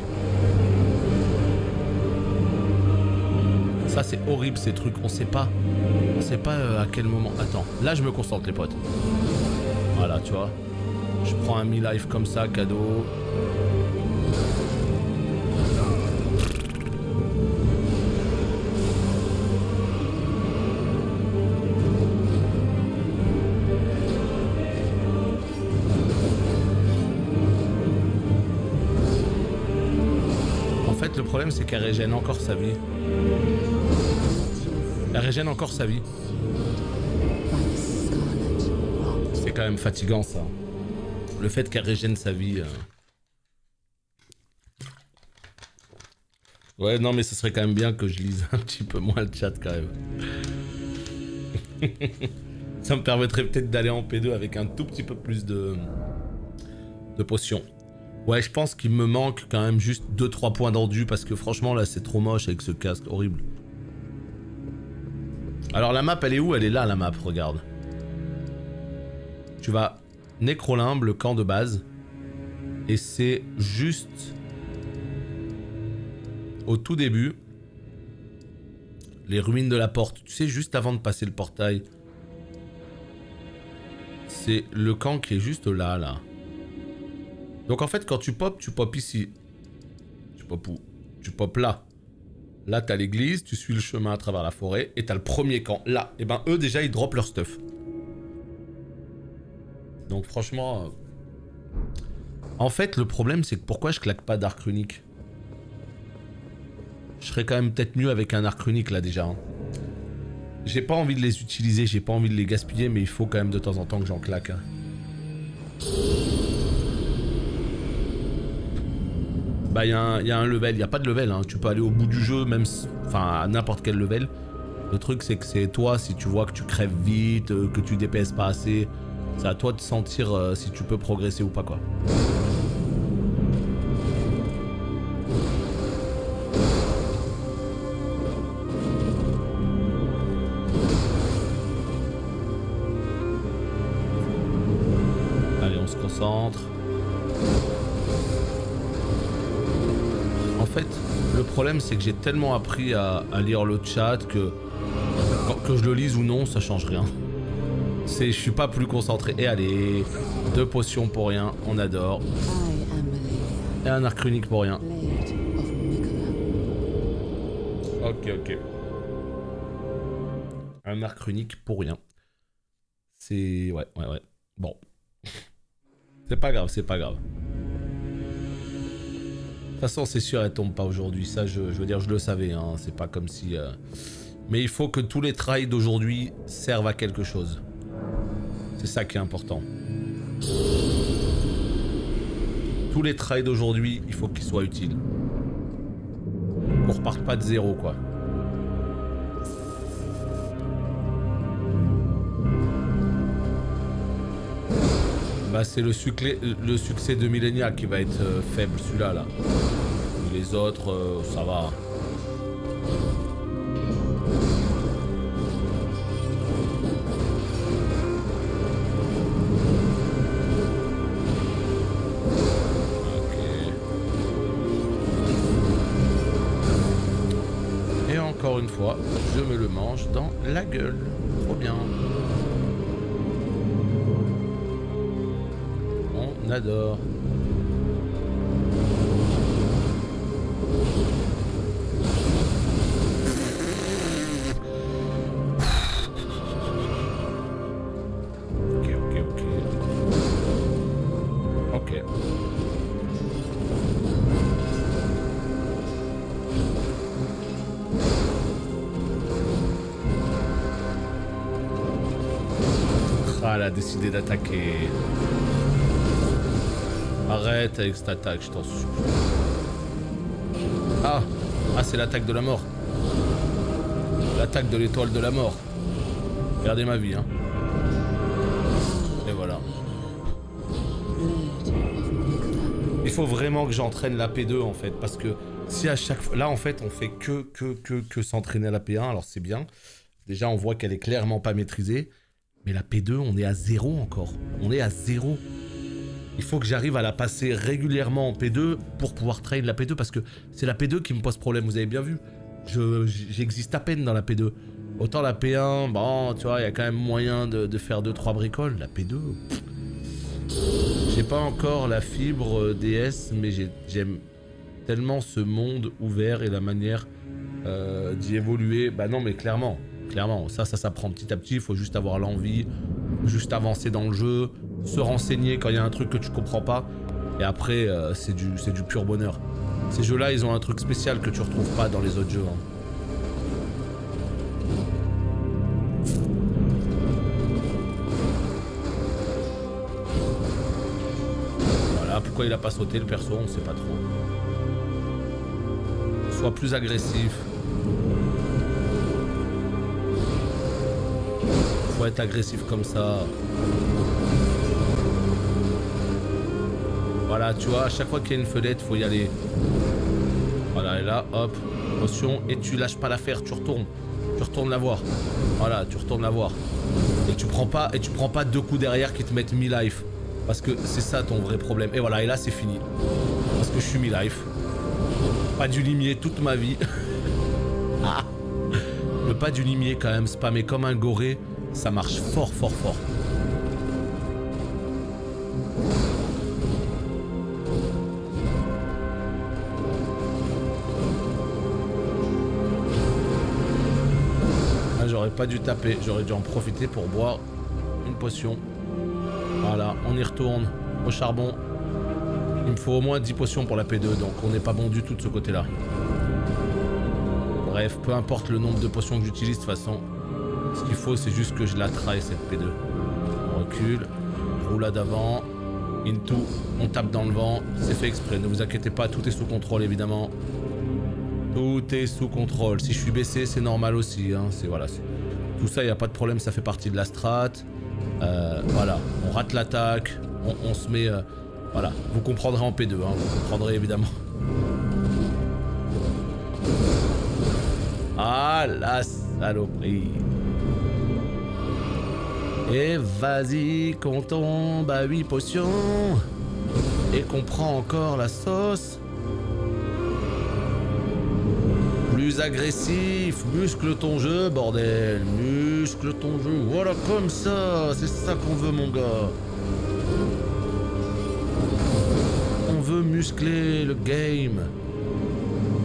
Ça c'est horrible ces trucs, on sait pas. On sait pas à quel moment. Attends, là je me concentre les potes. Voilà, tu vois. Je prends un mi-life comme ça, cadeau. En fait, le problème c'est qu'elle régène encore sa vie. Elle régène encore sa vie. C'est quand même fatigant ça. Le fait qu'elle régène sa vie. Ouais, non, mais ce serait quand même bien que je lise un petit peu moins le chat quand même. Ça me permettrait peut-être d'aller en P2 avec un tout petit peu plus de potions. Ouais, je pense qu'il me manque quand même juste 2-3 points d'endu parce que franchement là c'est trop moche avec ce casque, horrible. Alors la map elle est où? Elle est là la map, regarde. Tu vas Nécrolimbe, le camp de base. Et c'est juste au tout début. Les ruines de la porte. Tu sais, juste avant de passer le portail. C'est le camp qui est juste là, là. Donc en fait quand tu pop ici. Tu pop où? Tu pop là. Là t'as l'église, tu suis le chemin à travers la forêt. Et t'as le premier camp, là. Et ben eux déjà ils dropent leur stuff. Donc franchement... En fait le problème c'est que pourquoi je claque pas d'arc runique? Je serais quand même peut-être mieux avec un arc runique là déjà. Hein. J'ai pas envie de les utiliser, j'ai pas envie de les gaspiller, mais il faut quand même de temps en temps que j'en claque. Hein. Bah il y a un level, il n'y a pas de level, hein. Tu peux aller au bout du jeu, même enfin à n'importe quel level. Le truc c'est que c'est toi, si tu vois que tu crèves vite, que tu DPS pas assez, c'est à toi de sentir si tu peux progresser ou pas quoi. Allez, on se concentre. En fait, le problème c'est que j'ai tellement appris à lire le chat que je le lise ou non, ça change rien. Je suis pas plus concentré. Et allez, 2 potions pour rien, on adore. Et un arc runique pour rien. Ok, ok. Un arc runique pour rien. C'est... Ouais. Bon. C'est pas grave, c'est pas grave. De toute façon, c'est sûr, elle tombe pas aujourd'hui. Ça, je veux dire, je le savais. Hein. C'est pas comme si... Mais il faut que tous les tries d'aujourd'hui servent à quelque chose. C'est ça qui est important. Tous les tries d'aujourd'hui, il faut qu'ils soient utiles. Qu'on reparte pas de zéro, quoi. Bah c'est le succès de Millenia qui va être faible, celui-là, là. Les autres, ça va. Encore une fois, je me le mange dans la gueule. trop bien. On adore. Elle a décidé d'attaquer. Arrête avec cette attaque, je t'en supplie. Ah, c'est l'attaque de la mort. L'attaque de l'étoile de la mort. Regardez ma vie, hein. Et voilà. Il faut vraiment que j'entraîne la P2 en fait, parce que si à chaque fois... Là en fait on fait que s'entraîner à la P1, alors c'est bien. Déjà on voit qu'elle est clairement pas maîtrisée. Mais la P2, on est à 0 encore. On est à 0. Il faut que j'arrive à la passer régulièrement en P2 pour pouvoir train la P2 parce que c'est la P2 qui me pose problème, vous avez bien vu. J'existe à peine dans la P2. Autant la P1, bon, tu vois, il y a quand même moyen de faire 2-3 bricoles. La P2, j'ai pas encore la fibre DS, mais j'aime tellement ce monde ouvert et la manière d'y évoluer. Bah non, mais clairement. Clairement, ça s'apprend petit à petit, il faut juste avoir l'envie, juste avancer dans le jeu, se renseigner quand il y a un truc que tu comprends pas, et après c'est du pur bonheur. Ces jeux-là, ils ont un truc spécial que tu retrouves pas dans les autres jeux. Hein. Voilà, pourquoi il a pas sauté le perso, on sait pas trop. Sois plus agressif. Faut être agressif comme ça. Voilà, tu vois, à chaque fois qu'il y a une fenêtre, faut y aller. Voilà, et là, hop, potion, et tu lâches pas l'affaire, tu retournes la voir. Voilà, tu retournes la voir. Et tu prends pas 2 coups derrière qui te mettent mi-life. Parce que c'est ça ton vrai problème. Et voilà, et là c'est fini. Parce que je suis mi-life. Pas du limier toute ma vie. Ah. Le pas du limier quand même, spammer comme un goré. Ça marche fort. Ah, j'aurais pas dû taper, j'aurais dû en profiter pour boire une potion. Voilà, on y retourne au charbon. Il me faut au moins 10 potions pour la P2, donc on n'est pas bon du tout de ce côté-là. Bref, peu importe le nombre de potions que j'utilise, de toute façon... Ce qu'il faut, c'est juste que je la traille, cette P2. On recule, roulade avant, into, on tape dans le vent, c'est fait exprès, ne vous inquiétez pas, tout est sous contrôle évidemment. Tout est sous contrôle. Si je suis baissé, c'est normal aussi, hein. Voilà, tout ça, il n'y a pas de problème, ça fait partie de la strat. Voilà, on rate l'attaque, on se met... voilà, vous comprendrez en P2, hein, vous comprendrez évidemment. Ah la saloperie. Et vas-y qu'on tombe à 8 potions et qu'on prend encore la sauce. Plus agressif, muscle ton jeu bordel, muscle ton jeu, voilà comme ça, c'est ça qu'on veut mon gars. On veut muscler le game.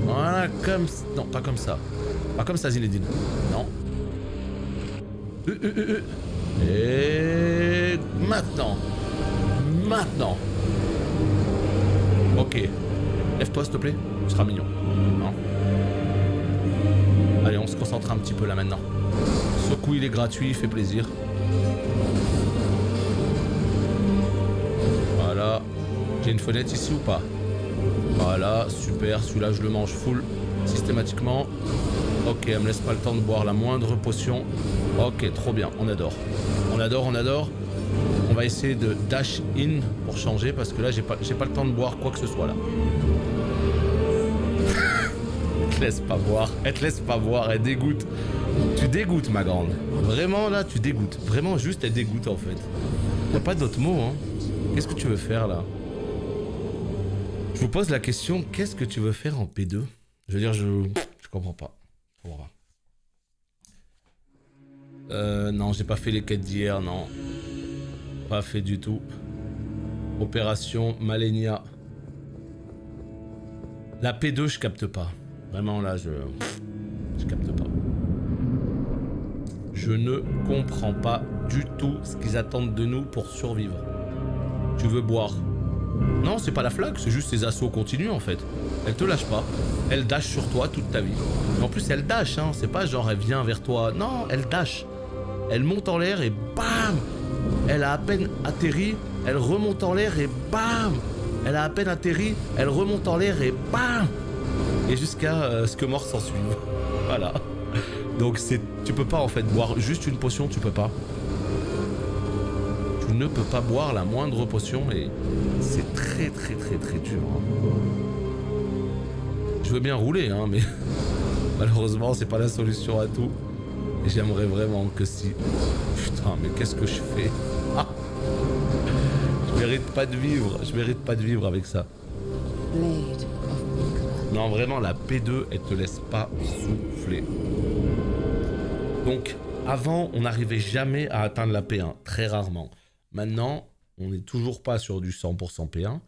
Voilà comme... Non, pas comme ça. Pas comme ça Zinedine, non. Et maintenant. Ok. Lève-toi s'il te plaît. Tu seras mignon. Non. Allez, on se concentre un petit peu là maintenant. Ce coup il est gratuit, il fait plaisir. Voilà. J'ai une fenêtre ici ou pas? Voilà, super. Celui-là je le mange full systématiquement. Ok, elle me laisse pas le temps de boire la moindre potion. Ok, trop bien, on adore. On adore. On va essayer de dash in pour changer parce que là j'ai pas le temps de boire quoi que ce soit là. Elle te laisse pas boire, elle dégoûte. Tu dégoûtes ma grande. Vraiment là tu dégoûtes. Vraiment juste elle dégoûte en fait. Y'a pas d'autre mot hein. Qu'est-ce que tu veux faire là? Je vous pose la question, qu'est-ce que tu veux faire en P2? Je veux dire, je comprends pas. On verra. Non, j'ai pas fait les quêtes d'hier, non. Pas fait du tout. Opération Malenia. La P2, je capte pas. Vraiment, là, je capte pas. Je ne comprends pas du tout ce qu'ils attendent de nous pour survivre. Tu veux boire? Non, c'est pas la flaque, c'est juste ses assauts continus, en fait. Elle te lâche pas. Elle dash sur toi toute ta vie. Et en plus, elle dash, hein. C'est pas genre elle vient vers toi. Non, elle dash. Elle monte en l'air et bam! Elle a à peine atterri, elle remonte en l'air et bam! Elle a à peine atterri, elle remonte en l'air et bam! Et jusqu'à ce que mort s'en suive. Voilà. Donc tu peux pas en fait boire juste une potion, tu peux pas. Tu ne peux pas boire la moindre potion et c'est très très très très dur. Hein. Je veux bien rouler, hein, mais malheureusement c'est pas la solution à tout. Et j'aimerais vraiment que si... Putain, mais qu'est-ce que je fais? Ah, je mérite pas de vivre, je mérite pas de vivre avec ça. Non, vraiment, la P2, elle te laisse pas souffler. Donc, avant, on n'arrivait jamais à atteindre la P1, très rarement. Maintenant, on n'est toujours pas sur du 100% P1,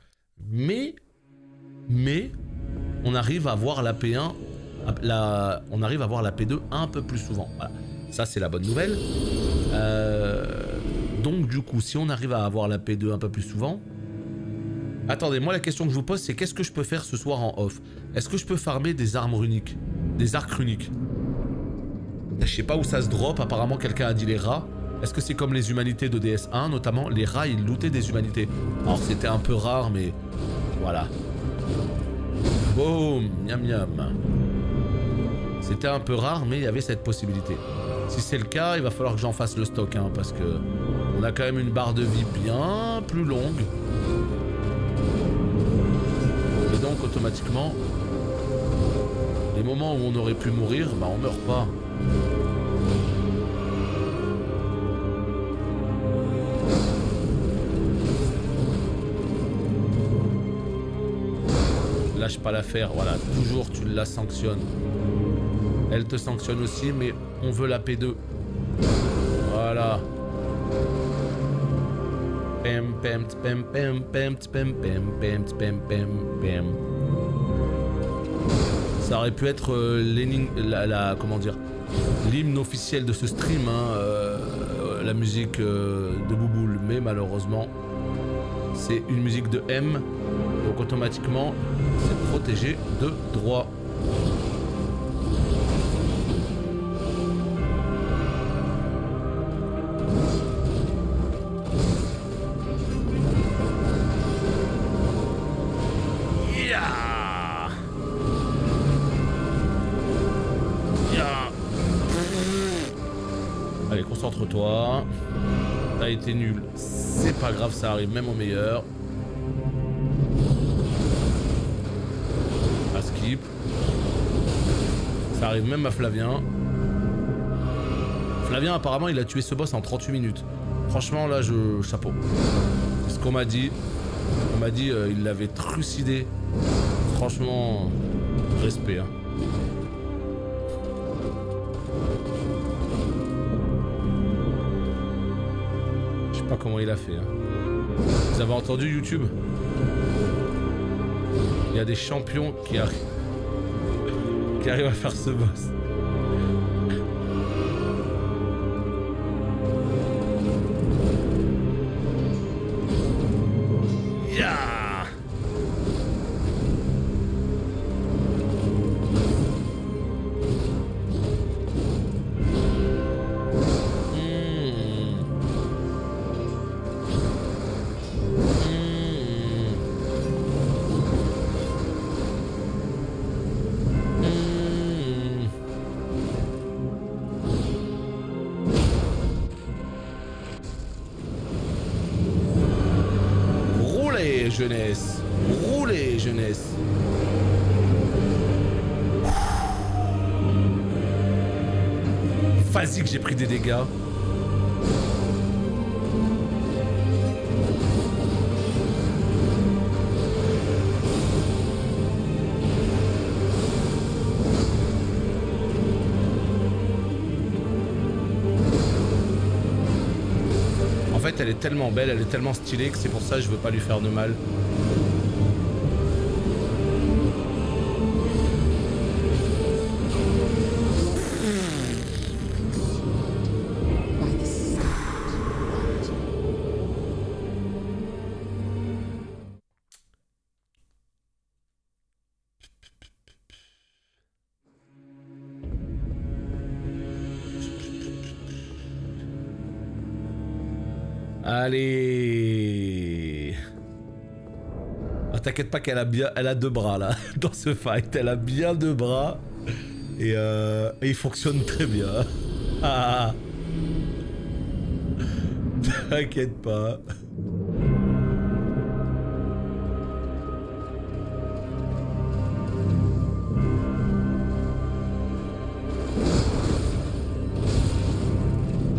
mais on arrive à voir la P1, on arrive à voir la P2 un peu plus souvent. Voilà. Ça, c'est la bonne nouvelle. Donc, du coup, si on arrive à avoir la P2 un peu plus souvent... Attendez, moi, la question que je vous pose, c'est qu'est-ce que je peux faire ce soir en off? Est-ce que je peux farmer des armes runiques? Des arcs runiques? Je sais pas où ça se drop, apparemment quelqu'un a dit les rats. Est-ce que c'est comme les humanités de DS1, notamment les rats, ils lootaient des humanités. Alors, c'était un peu rare, mais... Voilà. Boum, miam miam. C'était un peu rare, mais il y avait cette possibilité. Si c'est le cas, il va falloir que j'en fasse le stock, hein, parce que on a quand même une barre de vie bien plus longue. Et donc, automatiquement, les moments où on aurait pu mourir, bah on meurt pas. Lâche pas l'affaire, voilà, toujours tu la sanctionnes. Elle te sanctionne aussi, mais on veut la P2. Voilà. Pem pem pem pem pem pem pem pem pem pem pem. Ça aurait pu être comment dire, l'hymne officiel de ce stream, hein, la musique de Bouboule, mais malheureusement, c'est une musique de M, donc automatiquement, c'est protégé de droit. Allez, concentre-toi. T'as été nul. C'est pas grave, ça arrive même au meilleur. À skip. Ça arrive même à Flavien. Flavien, apparemment, il a tué ce boss en 38 minutes. Franchement, là, chapeau. C'est ce qu'on m'a dit. On m'a dit, il l'avait trucidé. Franchement, respect, hein. Pas comment il a fait. Hein. Vous avez entendu YouTube? Il y a des champions qui arrivent à faire ce boss. Yeah. Jeunesse, roulez jeunesse. Vas-y que j'ai pris des dégâts. elle est tellement belle, elle est tellement stylée que c'est pour ça que je veux pas lui faire de mal. Allez. Ah, t'inquiète pas qu'elle a bien, elle a 2 bras là dans ce fight. Elle a bien 2 bras et il fonctionne très bien. Ah. T'inquiète pas.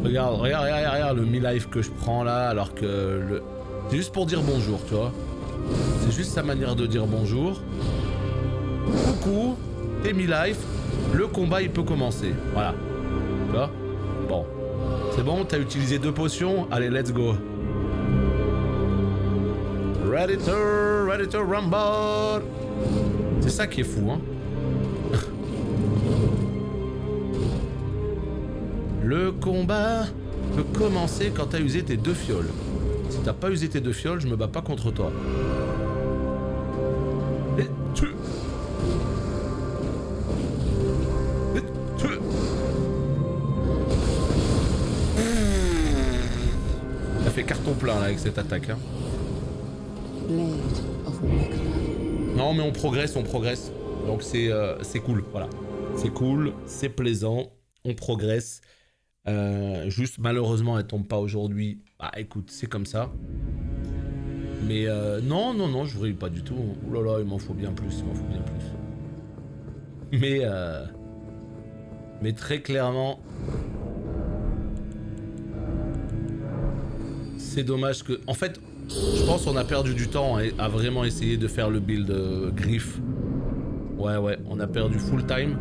Regarde le mi-life que je prends là, alors que le... C'est juste pour dire bonjour, tu vois. C'est juste sa manière de dire bonjour. Coucou, t'es mi-life, le combat il peut commencer. Voilà. Tu vois? Bon. C'est bon, t'as utilisé 2 potions, allez, let's go. Ready to rumble. C'est ça qui est fou, hein. Le combat peut commencer quand t'as usé tes 2 fioles. Si t'as pas usé tes 2 fioles, je me bats pas contre toi. Et tu... Et tu... Ça fait carton plein là avec cette attaque. Hein. Non mais on progresse. Donc c'est cool, voilà. C'est cool, c'est plaisant, on progresse. Juste malheureusement elle tombe pas aujourd'hui. Bah écoute, c'est comme ça. Mais non, je vrille pas du tout. Ouh là là, il m'en faut bien plus, Mais très clairement, c'est dommage que... En fait, je pense qu'on a perdu du temps à vraiment essayer de faire le build griffe. Ouais, on a perdu full time.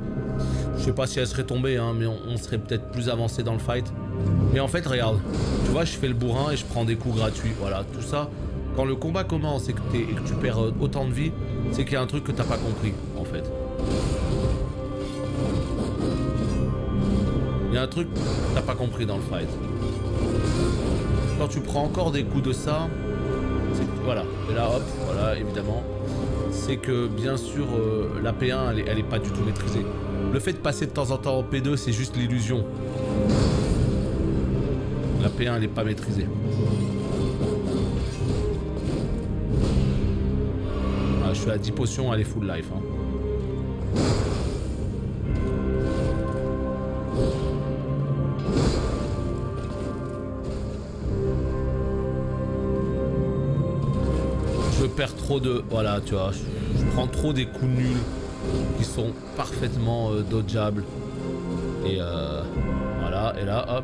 Je sais pas si elle serait tombée, hein, mais on serait peut-être plus avancé dans le fight. Mais en fait, regarde, tu vois, je fais le bourrin et je prends des coups gratuits. Voilà, tout ça. Quand le combat commence et que tu perds autant de vie, c'est qu'il y a un truc que t'as pas compris, en fait. Il y a un truc que t'as pas compris dans le fight. Quand tu prends encore des coups de ça, voilà. Et là, hop, voilà, évidemment. C'est que, bien sûr, la P1, elle est pas du tout maîtrisée. Le fait de passer de temps en temps en P2, c'est juste l'illusion. La P1, elle est pas maîtrisée. Ah, je suis à 10 potions, elle est full life. Hein. Je perds trop de... Voilà, tu vois, je prends trop des coups nuls qui sont parfaitement dodgeables. Et voilà, et là, hop.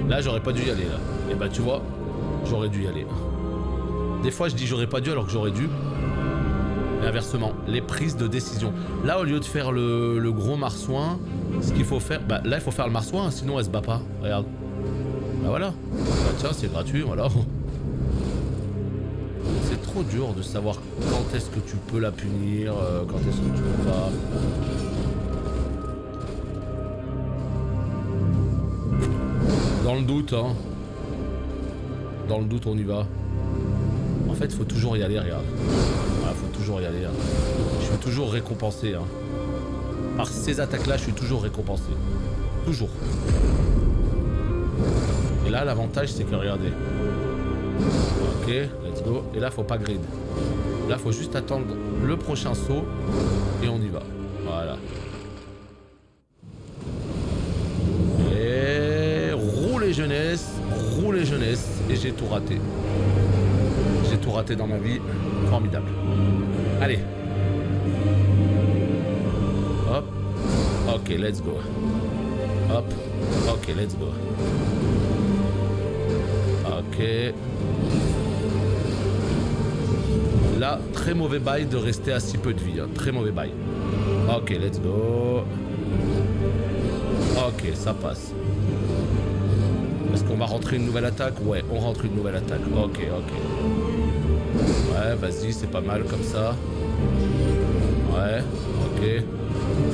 Là, j'aurais pas dû y aller, là. Et bah, tu vois, j'aurais dû y aller. Des fois, je dis j'aurais pas dû alors que j'aurais dû. Et inversement, les prises de décision. Là, au lieu de faire le gros marsouin, ce qu'il faut faire... Bah, là, il faut faire le marsouin, sinon elle se bat pas. Regarde. Bah voilà. Bah tiens, c'est gratuit, voilà. C'est trop dur de savoir quand est-ce que tu peux la punir, quand est-ce que tu peux pas... Dans le doute, hein. Dans le doute, on y va. En fait, faut toujours y aller, regarde. Voilà, faut toujours y aller. Hein. Je suis toujours récompensé. Hein. Par ces attaques-là, je suis toujours récompensé. Toujours. Et là, l'avantage, c'est que, regardez. Ok, let's go. Et là, faut pas grid. Là, faut juste attendre le prochain saut. Et on y va. Voilà. Et roulez jeunesse. Roulez jeunesse. Et j'ai tout raté. J'ai tout raté dans ma vie. Formidable. Allez. Hop. Ok, let's go. Hop. Ok, let's go. Ok. Ok. Là, très mauvais bail de rester à si peu de vie. Hein. Très mauvais bail. Ok, let's go. Ok, ça passe. Est-ce qu'on va rentrer une nouvelle attaque? Ouais, on rentre une nouvelle attaque. Ok, ok. Ouais, vas-y, c'est pas mal comme ça. Ouais, ok.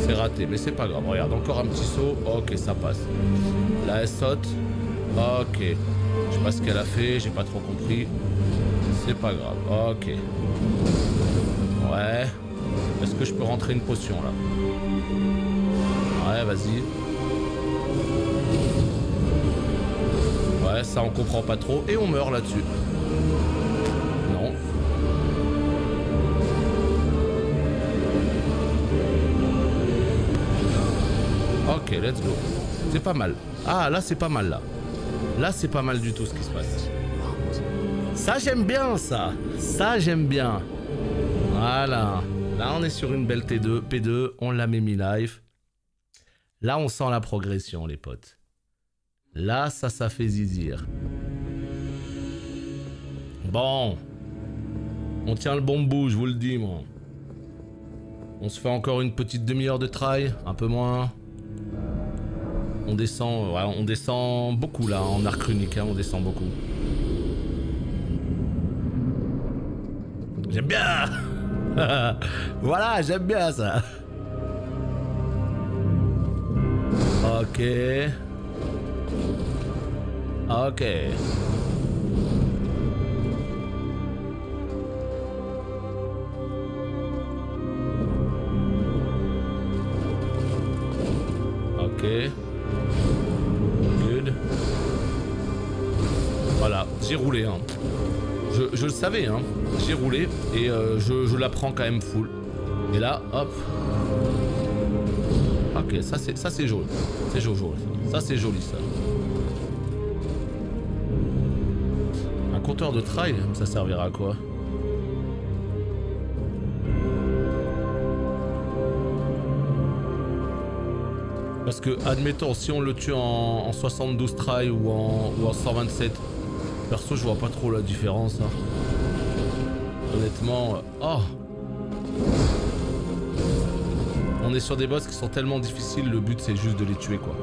C'est raté, mais c'est pas grave. Regarde, encore un petit saut. Ok, ça passe. Là, elle saute. Ok. Je sais pas ce qu'elle a fait, j'ai pas trop compris. C'est pas grave. Ok. Ouais. Est-ce que je peux rentrer une potion là? Ouais, vas-y. Ouais, ça on comprend pas trop. Et on meurt là-dessus. Non. Ok, let's go. C'est pas mal. Ah, là c'est pas mal là. Là c'est pas mal du tout ce qui se passe. Ça j'aime bien ça. Ça j'aime bien. Voilà. Là on est sur une belle T2, P2, on la met mi-life. Là on sent la progression les potes. Là ça fait zizir. Bon. On tient le bon bout, je vous le dis moi. On se fait encore une petite demi-heure de try, un peu moins. On descend, ouais, on descend beaucoup là en arc runique, hein, on descend beaucoup. J'aime bien. Voilà, j'aime bien ça. Ok. Ok. Ok. Good. Voilà, j'ai roulé hein. Je le savais hein. J'ai roulé et je la prends quand même full. Et là, hop. Ok, ça c'est joli. C'est joli. Ça c'est joli ça. Un compteur de trail, ça servira à quoi? Parce que, admettons, si on le tue en 72 try ou en 127, perso, je vois pas trop la différence. Hein. Honnêtement, oh! On est sur des boss qui sont tellement difficiles, le but c'est juste de les tuer, quoi.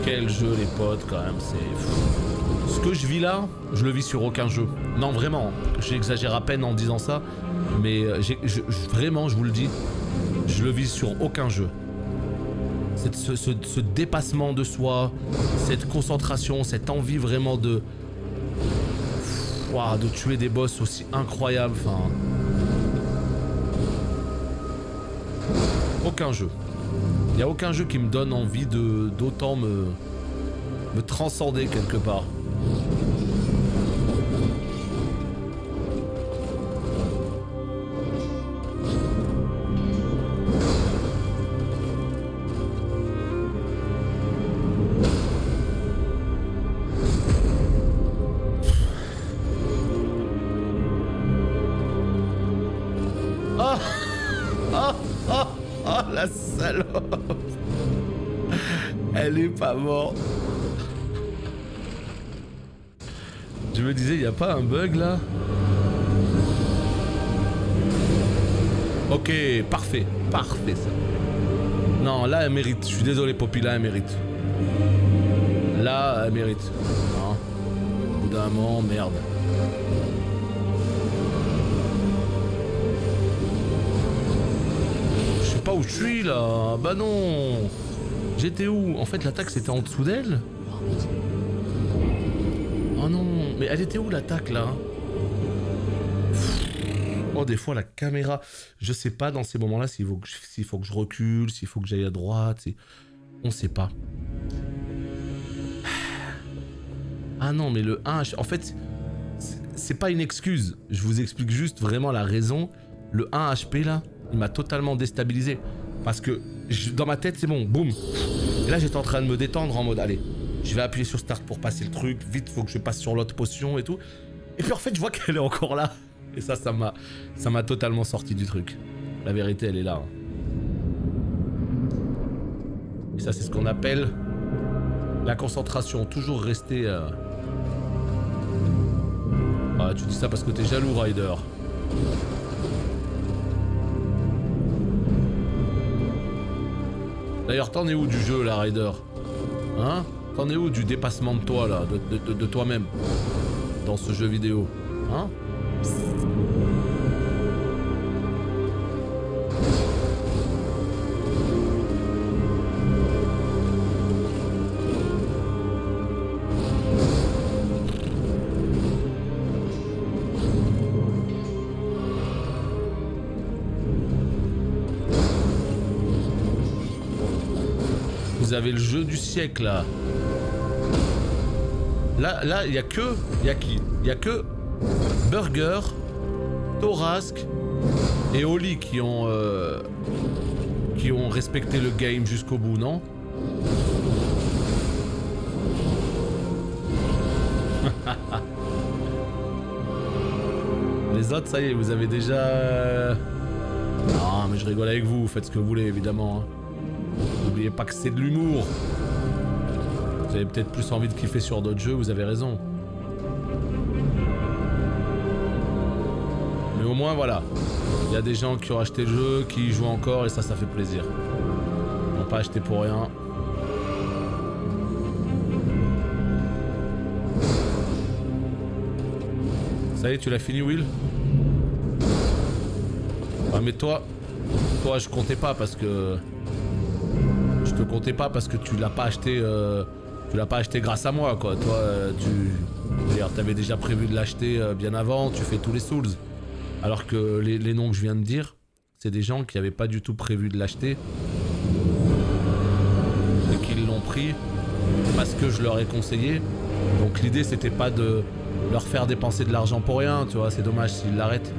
Quel jeu les potes quand même, c'est fou. Ce que je vis là, je le vis sur aucun jeu. Non vraiment, j'exagère à peine en disant ça, mais vraiment je vous le dis, je le vis sur aucun jeu. Ce dépassement de soi, cette concentration, cette envie vraiment de tuer des boss aussi incroyables, enfin... Aucun jeu. Il n'y a aucun jeu qui me donne envie d'autant me transcender quelque part. Oh la salope. Elle est pas morte. Je me disais, il n'y a pas un bug là? Ok, parfait. Parfait ça. Non, là elle mérite. Je suis désolé Poppy, là elle mérite. Là elle mérite. Hein? Au bout d'un moment, merde. Je sais pas où je suis là. Bah non. J'étais où? En fait l'attaque c'était en dessous d'elle? Oh non, mais elle était où l'attaque là? Oh des fois la caméra, je sais pas dans ces moments là s'il faut que je recule, s'il faut que j'aille à droite, on sait pas. Ah non mais le 1, en fait c'est pas une excuse, je vous explique juste vraiment la raison. Le 1 HP là, il m'a totalement déstabilisé. Parce que dans ma tête c'est bon, boum. Et là j'étais en train de me détendre en mode allez, je vais appuyer sur start pour passer le truc, vite faut que je passe sur l'autre potion et tout. Et puis en fait, je vois qu'elle est encore là. Et ça m'a totalement sorti du truc. La vérité, elle est là. Hein. Et ça, c'est ce qu'on appelle la concentration. Toujours rester... Ah, tu dis ça parce que t'es jaloux, Ryder. D'ailleurs, t'en es où du jeu, là, Ryder? Hein? T'en es où du dépassement de toi, là, de toi-même? Dans ce jeu vidéo? Hein? Vous avez le jeu du siècle là. Là, il y a que... Il y a qui? Il y a que Burger, Torask et Oli qui ont respecté le game jusqu'au bout, non? Les autres, ça y est, vous avez déjà... Non, mais je rigole avec vous, faites ce que vous voulez, évidemment. Hein. N'oubliez pas que c'est de l'humour. Vous avez peut-être plus envie de kiffer sur d'autres jeux, vous avez raison. Mais au moins, voilà. Il y a des gens qui ont acheté le jeu, qui y jouent encore, et ça fait plaisir. Ils n'ont pas acheté pour rien. Ça y est, tu l'as fini, Will? Ah, mais toi, je comptais pas parce que... Je te comptais pas parce que tu l'as pas acheté... Tu l'as pas acheté grâce à moi, quoi. Toi, t'avais déjà prévu de l'acheter bien avant, tu fais tous les Souls. Alors que les noms que je viens de dire, c'est des gens qui avaient pas du tout prévu de l'acheter. Et qui l'ont pris parce que je leur ai conseillé. Donc l'idée, c'était pas de leur faire dépenser de l'argent pour rien, tu vois. C'est dommage s'ils l'arrêtent.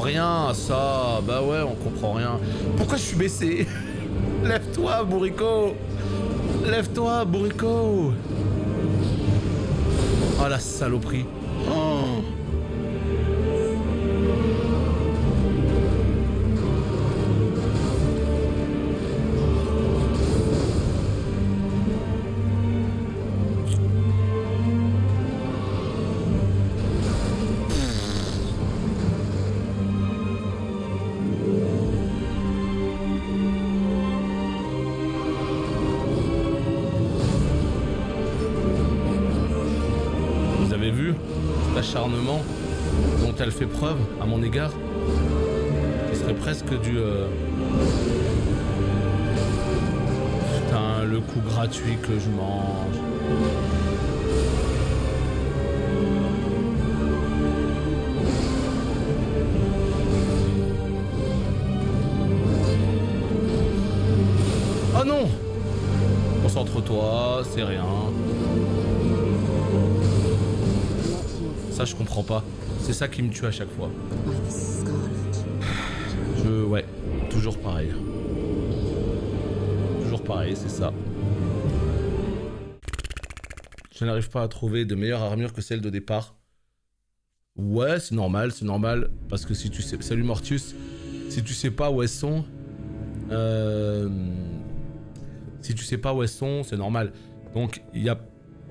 Rien à ça, bah ouais, on comprend rien. Pourquoi je suis baissé? Lève-toi, bourrico. Lève-toi, bourrico. Oh la saloperie. Oh. Acharnement dont elle fait preuve à mon égard, ce serait presque du putain, le coup gratuit que je mange. Oh non, concentre-toi, c'est rien. Ça, je comprends pas. C'est ça qui me tue à chaque fois. Ouais, toujours pareil. Toujours pareil, c'est ça. Je n'arrive pas à trouver de meilleure armure que celle de départ. Ouais, c'est normal, parce que si tu sais... Salut Mortius. Si tu sais pas où elles sont... Si tu sais pas où elles sont, c'est normal. Donc, il y a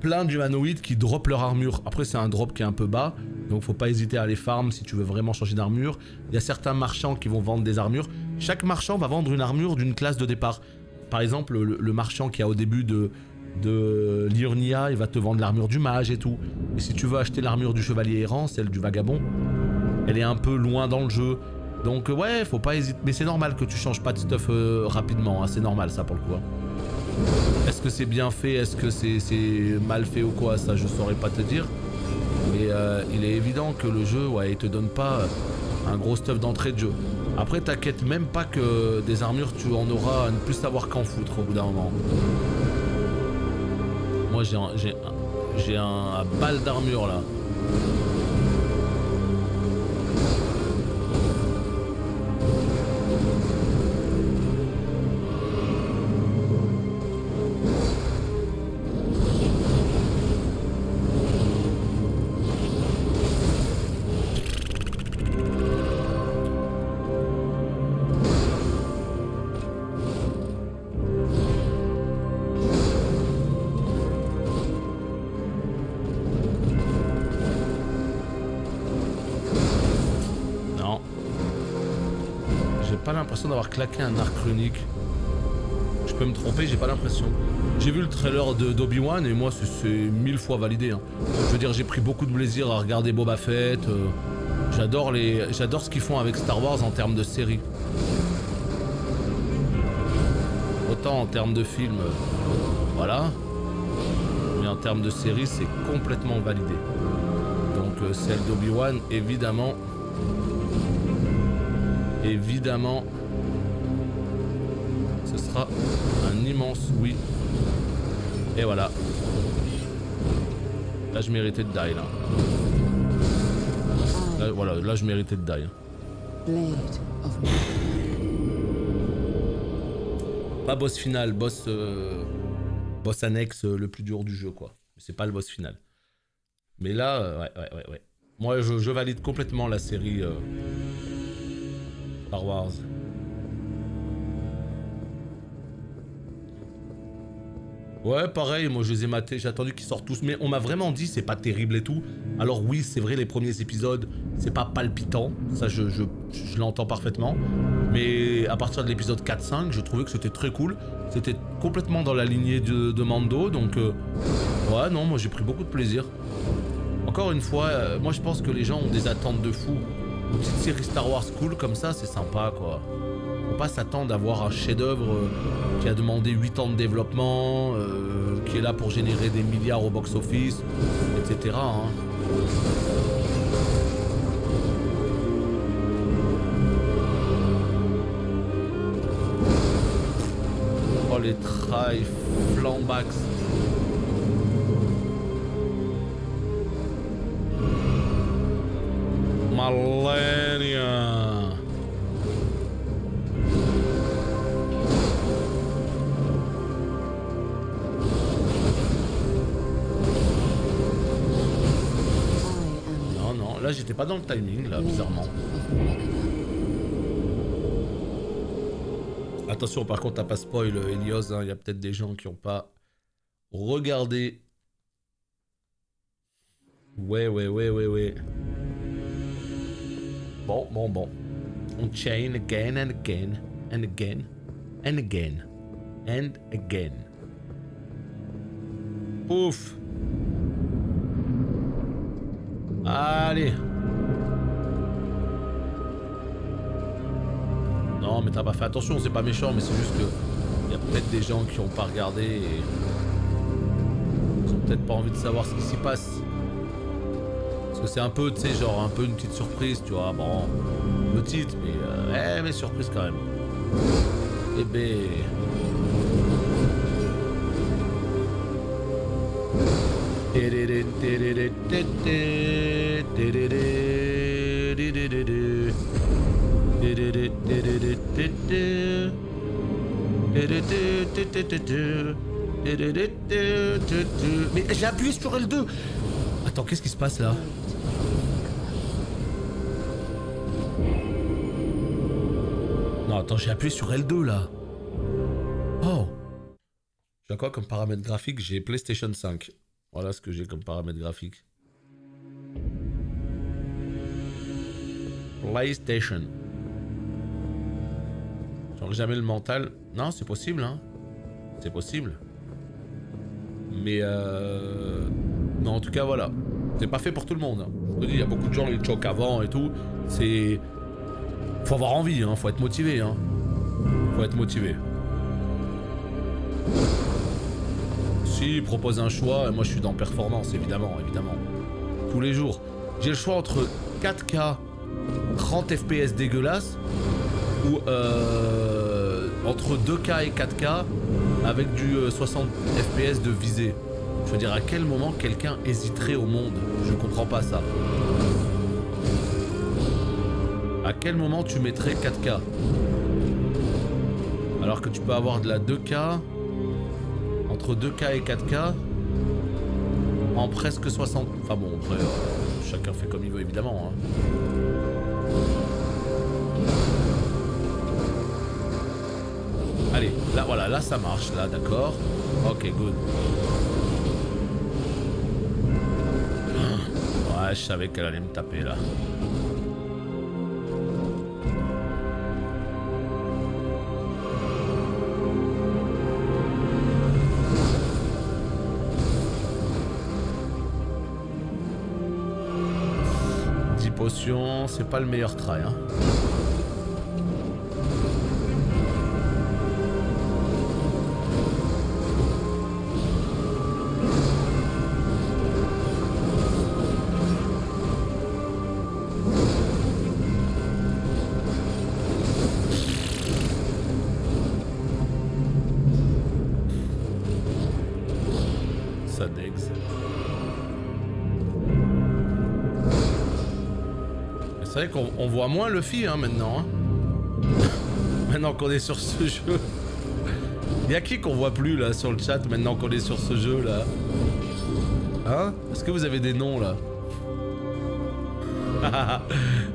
plein d'humanoïdes qui dropent leur armure. Après, c'est un drop qui est un peu bas, donc faut pas hésiter à les farm si tu veux vraiment changer d'armure. Il y a certains marchands qui vont vendre des armures. Chaque marchand va vendre une armure d'une classe de départ. Par exemple, le marchand qui a au début de Liurnia, il va te vendre l'armure du mage et tout. Et si tu veux acheter l'armure du chevalier errant, celle du vagabond, elle est un peu loin dans le jeu. Donc ouais, faut pas hésiter. Mais c'est normal que tu changes pas de stuff rapidement, hein. C'est normal ça pour le coup. Hein. Est-ce que c'est bien fait, est-ce que c'est mal fait ou quoi, ça je saurais pas te dire. Mais il est évident que le jeu, ouais, il te donne pas un gros stuff d'entrée de jeu. Après t'inquiète même pas que des armures tu en auras à ne plus savoir qu'en foutre au bout d'un moment. Moi j'ai un balle d'armure là. pas l'impression d'avoir claqué un arc runique. Je peux me tromper, j'ai pas l'impression. J'ai vu le trailer d'Obi-Wan et moi c'est 1000 fois validé. Hein. Je veux dire, j'ai pris beaucoup de plaisir à regarder Boba Fett. J'adore ce qu'ils font avec Star Wars en termes de série. Autant en termes de film, voilà. Mais en termes de série, c'est complètement validé. Donc celle d'Obi-Wan, évidemment. Évidemment. Ce sera un immense oui. Et voilà. Là, je méritais de die, là. Là, voilà, là, je méritais de die. Pas boss final, boss annexe le plus dur du jeu, quoi. C'est pas le boss final. Mais là, ouais. Moi, je valide complètement la série Star Wars. Ouais, pareil, moi je les ai matés, j'ai attendu qu'ils sortent tous, mais on m'a vraiment dit c'est pas terrible et tout. Alors oui, c'est vrai, les premiers épisodes, c'est pas palpitant, ça je l'entends parfaitement. Mais à partir de l'épisode 4-5, je trouvais que c'était très cool. C'était complètement dans la lignée de Mando, donc ouais, non, moi j'ai pris beaucoup de plaisir. Encore une fois, moi je pense que les gens ont des attentes de fou. Une petite série Star Wars cool comme ça, c'est sympa, quoi. Faut pas s'attendre à voir un chef-d'œuvre qui a demandé 8 ans de développement, qui est là pour générer des milliards au box-office, etc. Hein. Oh les trails flambax. Malenia. Là, j'étais pas dans le timing, là, bizarrement. Attention, par contre, t'as pas spoil, Elios, hein, y a peut-être des gens qui ont pas regardé. Ouais. Bon. On chain again and again and again and again and again. Ouf. Allez. Non mais t'as pas fait attention, c'est pas méchant, mais c'est juste que y a peut-être des gens qui ont pas regardé et qui ont peut-être pas envie de savoir ce qui s'y passe. Parce que c'est un peu, tu sais, genre un peu une petite surprise, tu vois. Bon, le titre, mais surprise quand même. Eh ben... Mais j'ai appuyé sur L2. Attends, qu'est-ce qui se passe là? Non, attends, j'ai appuyé sur L2 là. Oh. J'ai quoi comme paramètre graphique? J'ai PlayStation 5. Voilà ce que j'ai comme paramètre graphique. PlayStation. J'aurais jamais le mental. Non, c'est possible, hein. C'est possible. Mais non, en tout cas, voilà. C'est pas fait pour tout le monde. Hein. Je te dis, il y a beaucoup de gens qui choquent avant et tout. C'est... Faut avoir envie, hein. Faut être motivé, hein. Faut être motivé. Si, il propose un choix, et moi je suis dans performance, évidemment. Tous les jours. J'ai le choix entre 4K, 30 FPS dégueulasse, ou entre 2K et 4K, avec du 60 FPS de visée. Je veux dire, à quel moment quelqu'un hésiterait au monde? Je comprends pas ça. À quel moment tu mettrais 4K? Alors que tu peux avoir de la 2K, entre 2K et 4K, en presque 60... Enfin bon, après, chacun fait comme il veut, évidemment. Hein. Allez, là, voilà, là ça marche, là, d'accord. Ok, good. Ouais, je savais qu'elle allait me taper, là. potion, c'est pas le meilleur try, hein. C'est vrai qu'on voit moins Luffy hein, maintenant. Hein. Maintenant qu'on est sur ce jeu. Il y a qui qu'on voit plus là sur le chat maintenant qu'on est sur ce jeu là? Hein? Est-ce que vous avez des noms là?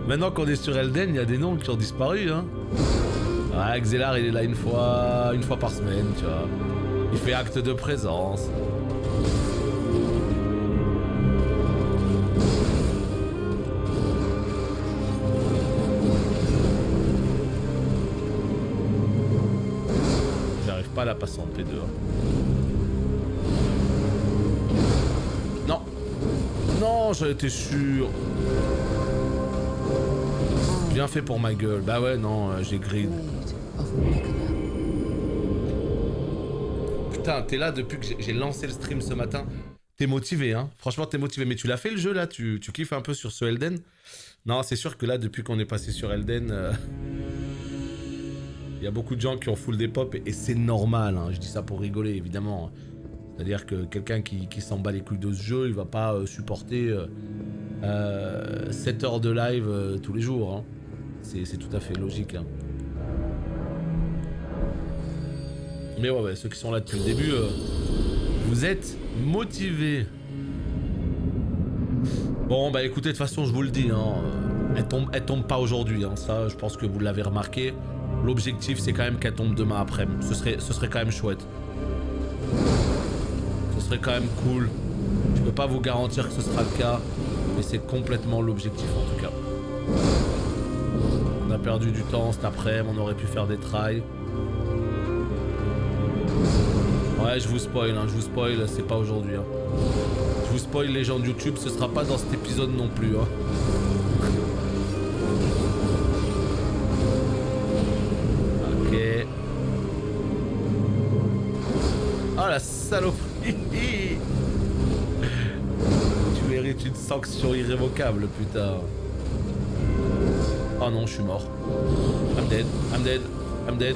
Maintenant qu'on est sur Elden, il y a des noms qui ont disparu hein. Ouais, Xelar il est là une fois par semaine, tu vois. Il fait acte de présence. J'arrive pas à la passer en P2. Non. Non, j'en étais sûr. Bien fait pour ma gueule. Bah ouais, non, j'ai grid. Putain, t'es là depuis que j'ai lancé le stream ce matin. T'es motivé, hein. Franchement, t'es motivé. Mais tu l'as fait le jeu, là? Tu kiffes un peu sur ce Elden? Non, c'est sûr que là, depuis qu'on est passé sur Elden... Il y a beaucoup de gens qui ont full des pop et c'est normal, hein. Je dis ça pour rigoler, évidemment. C'est-à-dire que quelqu'un qui s'en bat les couilles de ce jeu, il va pas supporter 7 heures de live tous les jours, hein. C'est tout à fait logique, hein. Mais ouais, ceux qui sont là depuis le début, vous êtes motivés. Bon, bah écoutez, de toute façon, je vous le dis, hein, elle tombe pas aujourd'hui, hein, ça, je pense que vous l'avez remarqué. L'objectif, c'est quand même qu'elle tombe demain après. Ce serait quand même chouette. Ce serait quand même cool. Je peux pas vous garantir que ce sera le cas, mais c'est complètement l'objectif en tout cas. On a perdu du temps cet après-midi, on aurait pu faire des tries. Ouais, je vous spoil, hein, je vous spoil, c'est pas aujourd'hui. Hein. Je vous spoil les gens de YouTube, ce sera pas dans cet épisode non plus. Hein. Ok. Oh la saloperie. Tu mérites une sanction irrévocable, putain. Oh non, je suis mort. I'm dead, I'm dead, I'm dead.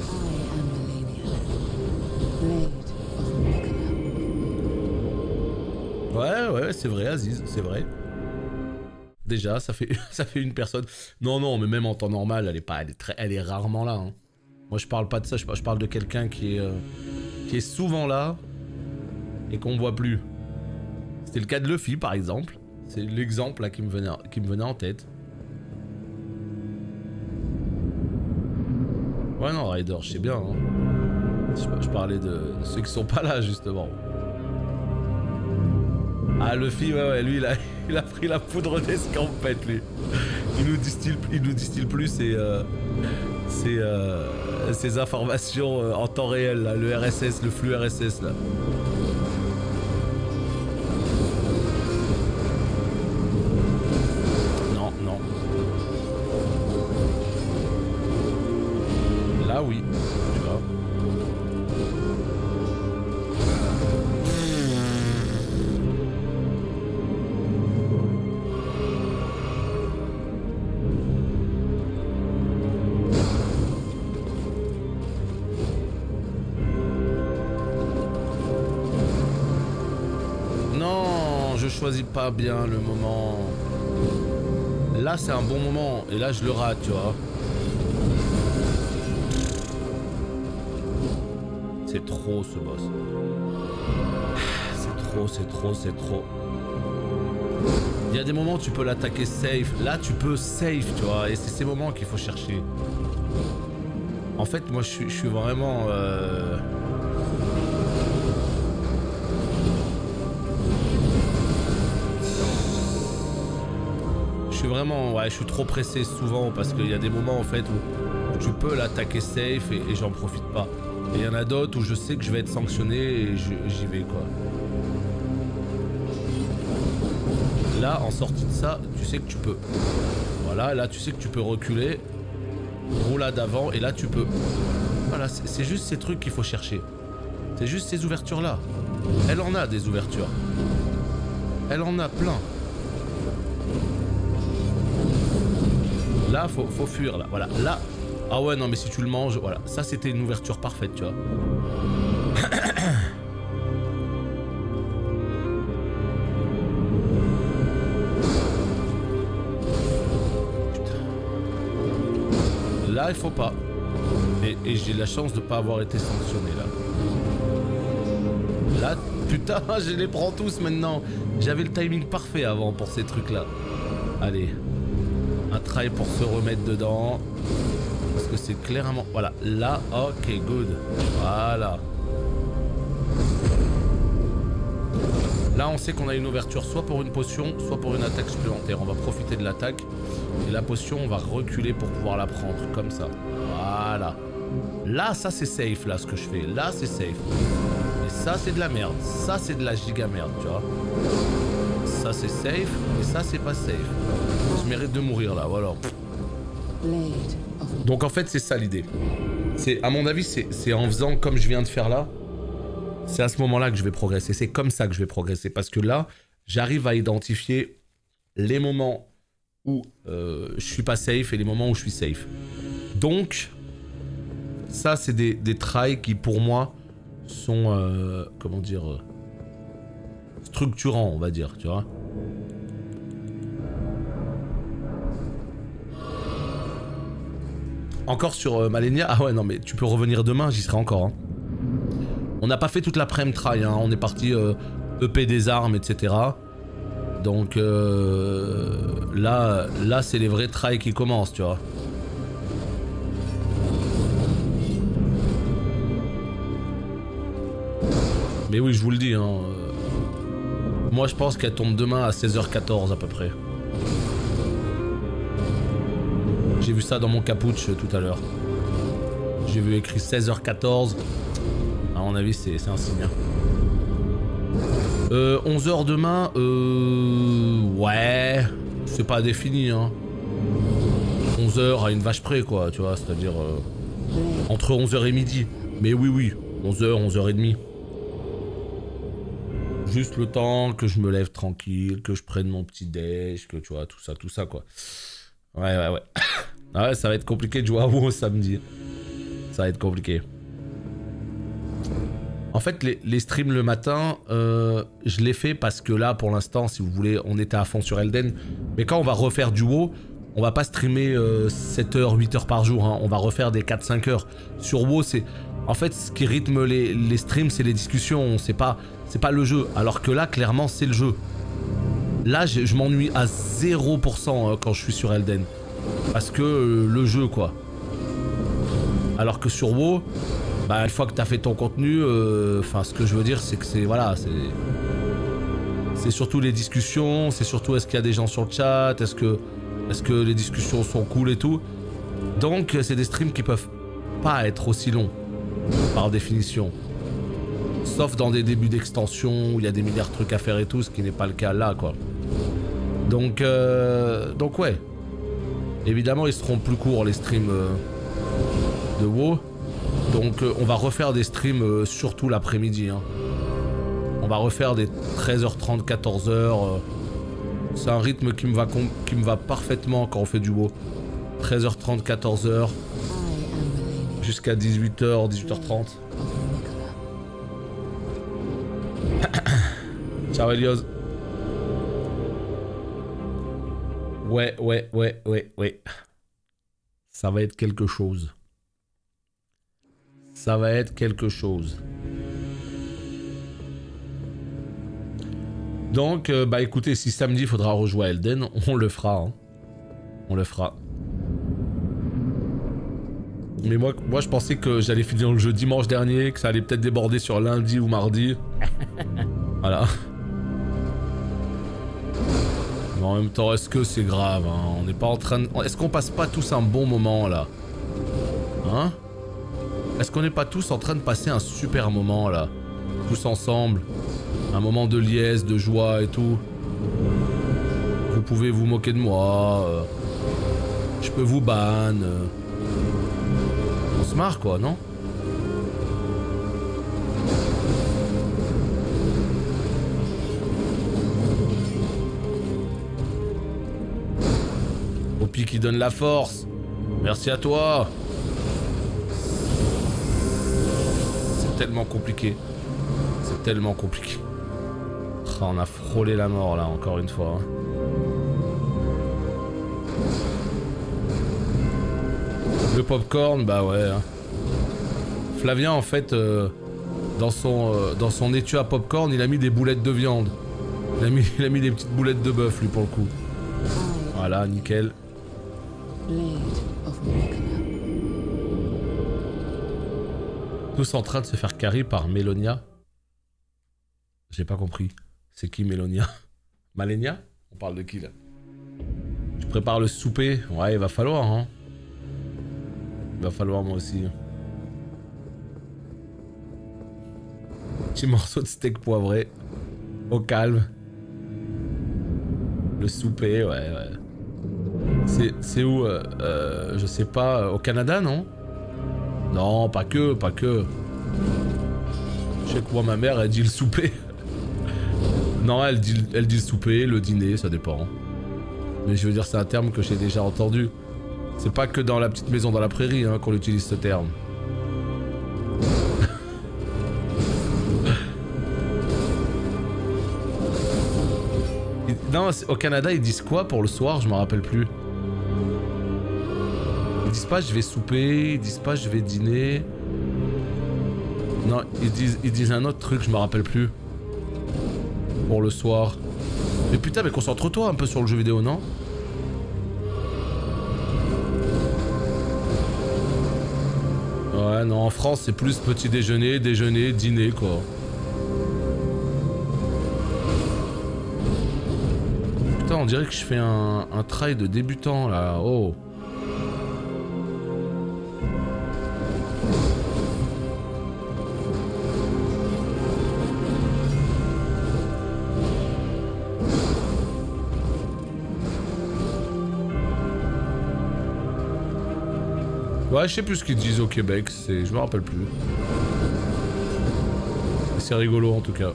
Ouais, c'est vrai, Aziz, c'est vrai. Déjà, ça fait une personne. Non, mais même en temps normal, elle est rarement là. Hein. Moi, je parle pas de ça, je parle de quelqu'un qui est souvent là et qu'on voit plus. C'était le cas de Luffy, par exemple. C'est l'exemple là qui me venait en tête. Ouais, non, Ryder, je sais bien. Hein. Je parlais de ceux qui sont pas là, justement. Ah, Luffy, ouais, lui, il a pris la poudre d'escampette, lui. Il nous distille plus ses informations en temps réel, là, le RSS, le flux RSS, là. Non. Là, oui, tu vois. Je choisis pas bien le moment. Là c'est un bon moment et là je le rate, tu vois. C'est trop ce boss. C'est trop. Il y a des moments où tu peux l'attaquer safe. Là tu peux safe, tu vois. Et c'est ces moments qu'il faut chercher. En fait moi je suis vraiment... je suis trop pressé souvent parce qu'il y a des moments en fait où tu peux l'attaquer safe et j'en profite pas. Et il y en a d'autres où je sais que je vais être sanctionné et j'y vais quoi. Là, en sortie de ça, tu sais que tu peux. Voilà, là, tu sais que tu peux reculer. Roulade d'avant, et là, tu peux. Voilà, c'est juste ces trucs qu'il faut chercher. C'est juste ces ouvertures-là. Elle en a des ouvertures. Elle en a plein. Là, faut fuir, là. Voilà, là. Ah ouais, non, mais si tu le manges, voilà. Ça, c'était une ouverture parfaite, tu vois. Là, il faut pas. Et j'ai la chance de pas avoir été sanctionné, là. Là, putain, je les prends tous maintenant. J'avais le timing parfait avant pour ces trucs-là. Allez. Un try pour se remettre dedans. Parce que c'est clairement... Voilà, là, ok, good. Voilà. Là, on sait qu'on a une ouverture soit pour une potion, soit pour une attaque supplémentaire. On va profiter de l'attaque. Et la potion, on va reculer pour pouvoir la prendre, comme ça. Voilà. Là, ça, c'est safe, là, ce que je fais. Là, c'est safe. Et ça, c'est de la merde. Ça, c'est de la giga merde, tu vois. Ça, c'est safe. Et ça, c'est pas safe. Je mérite de mourir, là, voilà. Donc, en fait, c'est ça, l'idée. C'est, à mon avis, c'est en faisant comme je viens de faire là. C'est à ce moment-là que je vais progresser. C'est comme ça que je vais progresser. Parce que là, j'arrive à identifier les moments où je suis pas safe et les moments où je suis safe. Donc, ça, c'est des tries qui, pour moi, sont, comment dire, structurants, on va dire, tu vois. Encore sur Malenia. Ah ouais, non, mais tu peux revenir demain, j'y serai encore. Hein. On n'a pas fait toute l'après-midi try, hein. On est parti EP des armes, etc. Donc là c'est les vrais tries qui commencent, tu vois. Mais oui, je vous le dis, hein. Moi je pense qu'elle tombe demain à 16h14 à peu près. J'ai vu ça dans mon capuch tout à l'heure. J'ai vu écrit 16h14. À mon avis, c'est un signe. 11h demain, ouais, c'est pas défini, hein. 11h à une vache près, quoi, tu vois, c'est-à-dire entre 11h et midi. Mais oui, 11h, 11h30. Juste le temps que je me lève tranquille, que je prenne mon petit déj, que tu vois, tout ça, quoi. Ouais. Ah ouais, ça va être compliqué de jouer à WoW samedi. Ça va être compliqué. En fait, les streams le matin, je les fais parce que là, pour l'instant, si vous voulez, on était à fond sur Elden. Mais quand on va refaire du WoW, on va pas streamer 7h, 8h par jour. Hein. On va refaire des 4-5 heures. Sur WoW, c'est... En fait, ce qui rythme les streams, c'est les discussions. C'est pas le jeu. Alors que là, clairement, c'est le jeu. Là, je m'ennuie à 0% quand je suis sur Elden. Parce que le jeu, quoi. Alors que sur WoW... Bah, une fois que t'as fait ton contenu, enfin, ce que je veux dire, c'est que c'est, voilà, c'est surtout les discussions, c'est surtout est-ce qu'il y a des gens sur le chat, est-ce que les discussions sont cool et tout. Donc, c'est des streams qui peuvent pas être aussi longs, par définition. Sauf dans des débuts d'extension où il y a des milliards de trucs à faire et tout, ce qui n'est pas le cas là, quoi. Donc ouais. Évidemment, ils seront plus courts, les streams de WoW. Donc on va refaire des streams surtout l'après-midi. Hein. On va refaire des 13h30, 14h. C'est un rythme qui me va parfaitement quand on fait du WoW. 13h30, 14h. Jusqu'à 18h, 18h30. Ciao Elios. Ouais. Ça va être quelque chose. Ça va être quelque chose. Donc, bah écoutez, si samedi il faudra rejouer à Elden, on le fera. Hein. On le fera. Mais moi je pensais que j'allais finir le jeu dimanche dernier, que ça allait peut-être déborder sur lundi ou mardi. Voilà. Mais en même temps, est-ce que c'est grave, hein? On n'est pas en train de... Est-ce qu'on passe pas tous un bon moment, là? Hein? Est-ce qu'on n'est pas tous en train de passer un super moment, là? Tous ensemble. Un moment de liesse, de joie et tout. Vous pouvez vous moquer de moi. Je peux vous ban. On se marre quoi, non? Opi qui donne la force. Merci à toi. C'est tellement compliqué. C'est tellement compliqué. Oh, on a frôlé la mort là encore une fois. Le popcorn, bah ouais. Flavien en fait, dans son étui à popcorn, il a mis des boulettes de viande. Il a mis des petites boulettes de bœuf lui pour le coup. Voilà, nickel. Tous en train de se faire carry par Mélonia. J'ai pas compris. C'est qui Mélonia? Malenia? On parle de qui là? Je prépare le souper. Ouais, il va falloir, hein. Il va falloir moi aussi. Petit morceau de steak poivré. Au calme. Le souper, ouais. C'est où je sais pas. Au Canada, non? Non, pas que. Je sais que moi, ma mère, elle dit le souper. Non, elle dit le souper, le dîner, ça dépend. Mais je veux dire, c'est un terme que j'ai déjà entendu. C'est pas que dans la petite maison dans la prairie hein, qu'on utilise ce terme. Non, au Canada, ils disent quoi pour le soir? Je m'en rappelle plus. Ils disent pas je vais souper, ils disent pas je vais dîner. Non, ils disent un autre truc, je me rappelle plus. Pour le soir. Mais putain, mais concentre-toi un peu sur le jeu vidéo, non? Ouais, non, en France, c'est plus petit déjeuner, dîner, quoi. Putain, on dirait que je fais un try de débutant, là. Oh. Ouais, je sais plus ce qu'ils disent au Québec, je me rappelle plus. C'est rigolo en tout cas.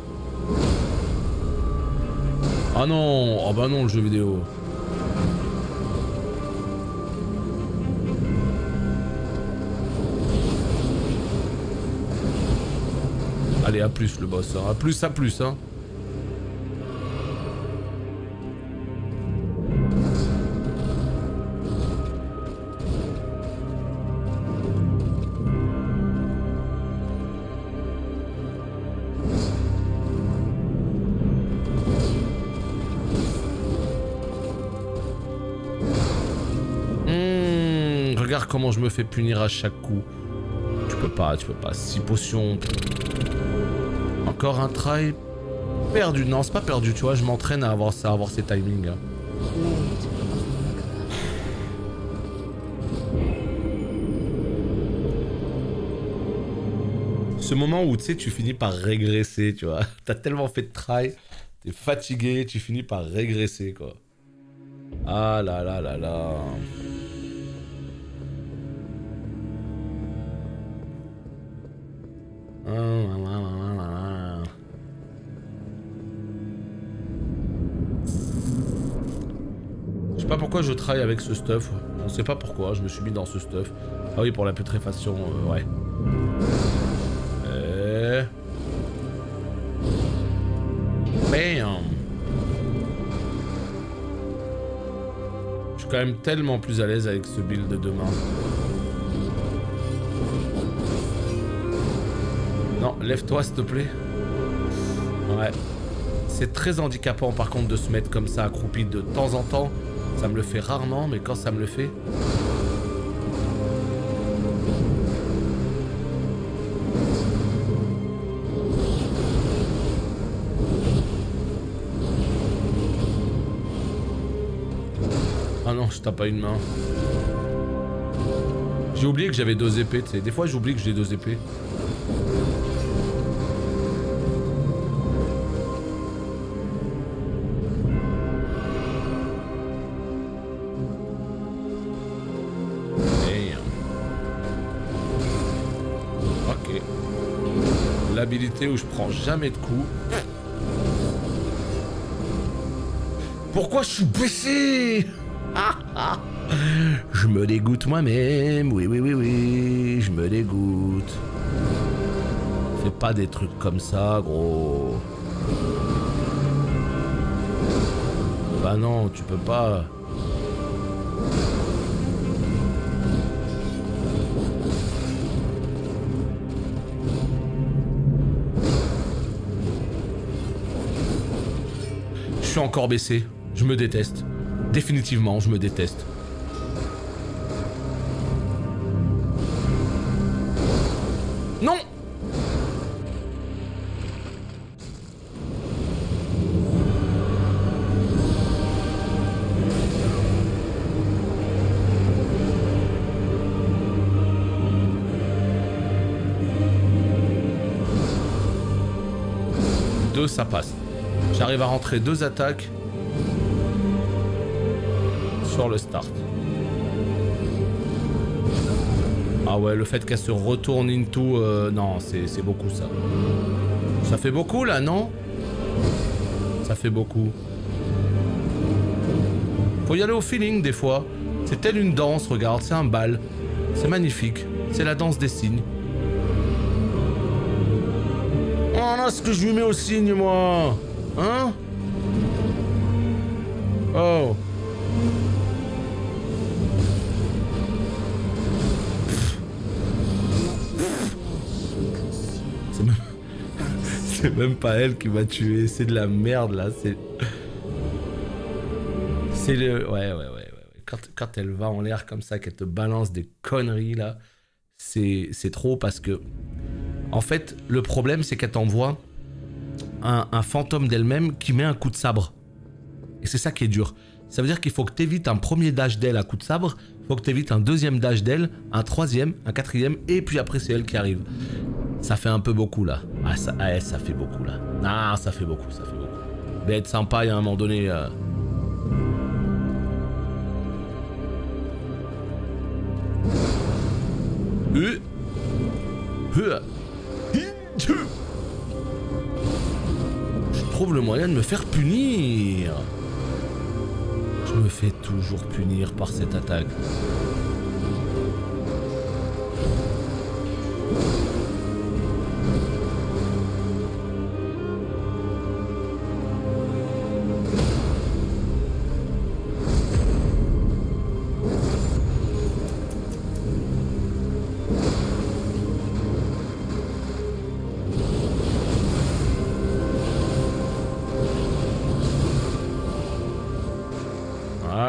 Ah non, oh bah non le jeu vidéo. Allez, à plus le boss, hein. À plus, hein. Regarde comment je me fais punir à chaque coup. Tu peux pas. 6 potions. Encore un try. Perdu. Non, c'est pas perdu, tu vois. Je m'entraîne à avoir ça, à avoir ces timings. Hein. Ce moment où tu sais, tu finis par régresser, tu vois. T'as tellement fait de try. T'es fatigué, tu finis par régresser, quoi. Ah là là là là. Je sais pas pourquoi je travaille avec ce stuff. On sait pas pourquoi, je me suis mis dans ce stuff. Ah oui, pour la putréfaction, ouais. Bam. Je suis quand même tellement plus à l'aise avec ce build de demain. Non, lève-toi s'il te plaît. Ouais. C'est très handicapant par contre de se mettre comme ça accroupi de temps en temps. Ça me le fait rarement, mais quand ça me le fait... Ah non, je tape pas une main. J'ai oublié que j'avais 2 épées, tu sais. Des fois j'oublie que j'ai 2 épées. habilité où je prends jamais de coups. Pourquoi je suis baissé? Je me dégoûte moi-même. Oui, oui, oui, oui. Je me dégoûte. Fais pas des trucs comme ça, gros. Bah non, tu peux pas. Je suis encore baissé. Je me déteste. Définitivement, je me déteste. Non! Deux, ça passe. J'arrive à rentrer 2 attaques sur le start. Ah ouais, le fait qu'elle se retourne into... non, c'est beaucoup ça. Ça fait beaucoup là, non? Ça fait beaucoup. Faut y aller au feeling des fois. C'est telle une danse, regarde, c'est un bal. C'est magnifique. C'est la danse des signes. Oh là, ce que je lui mets au signe, moi. Hein? Oh. C'est même pas elle qui m'a tué, c'est de la merde là, c'est le... Ouais. Quand elle va en l'air comme ça, qu'elle te balance des conneries là, c'est trop parce que... En fait, le problème c'est qu'elle t'envoie un fantôme d'elle-même qui met un coup de sabre. Et c'est ça qui est dur. Ça veut dire qu'il faut que t'évites un premier dash d'elle à coup de sabre, il faut que t'évites un deuxième dash d'elle, un troisième, un quatrième, et puis après c'est elle qui arrive. Ça fait un peu beaucoup là. Ah ça fait beaucoup là. Ah ça fait beaucoup, ça fait beaucoup. Mais être sympa, il y a un moment donné... Je trouve le moyen de me faire punir. Je me fais toujours punir par cette attaque.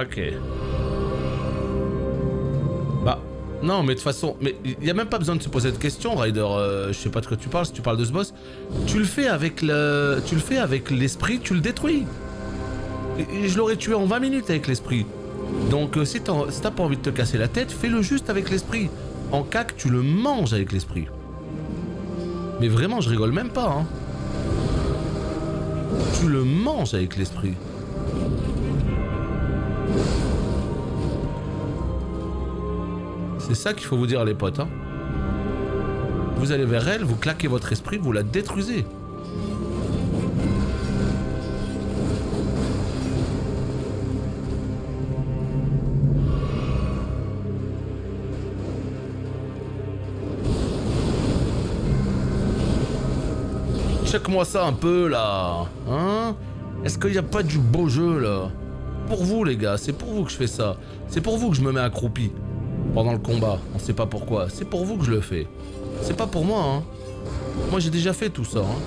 Ok. Bah, non, mais de toute façon, mais il n'y a même pas besoin de se poser de questions, Ryder. Je sais pas de quoi tu parles, si tu parles de ce boss. Tu le fais avec le... Tu le fais avec l'esprit, tu le détruis. Et je l'aurais tué en 20 minutes avec l'esprit. Donc, si t'as pas envie de te casser la tête, fais-le juste avec l'esprit. En cac, tu le manges avec l'esprit. Mais vraiment, je rigole même pas, hein. Tu le manges avec l'esprit. C'est ça qu'il faut vous dire les potes, hein. Vous allez vers elle, vous claquez votre esprit, vous la détruisez. Check-moi ça un peu là, hein? Est-ce qu'il n'y a pas du beau jeu là? Pour vous les gars, c'est pour vous que je fais ça. C'est pour vous que je me mets accroupi pendant le combat, on sait pas pourquoi. C'est pour vous que je le fais. C'est pas pour moi, hein. Moi j'ai déjà fait tout ça, hein.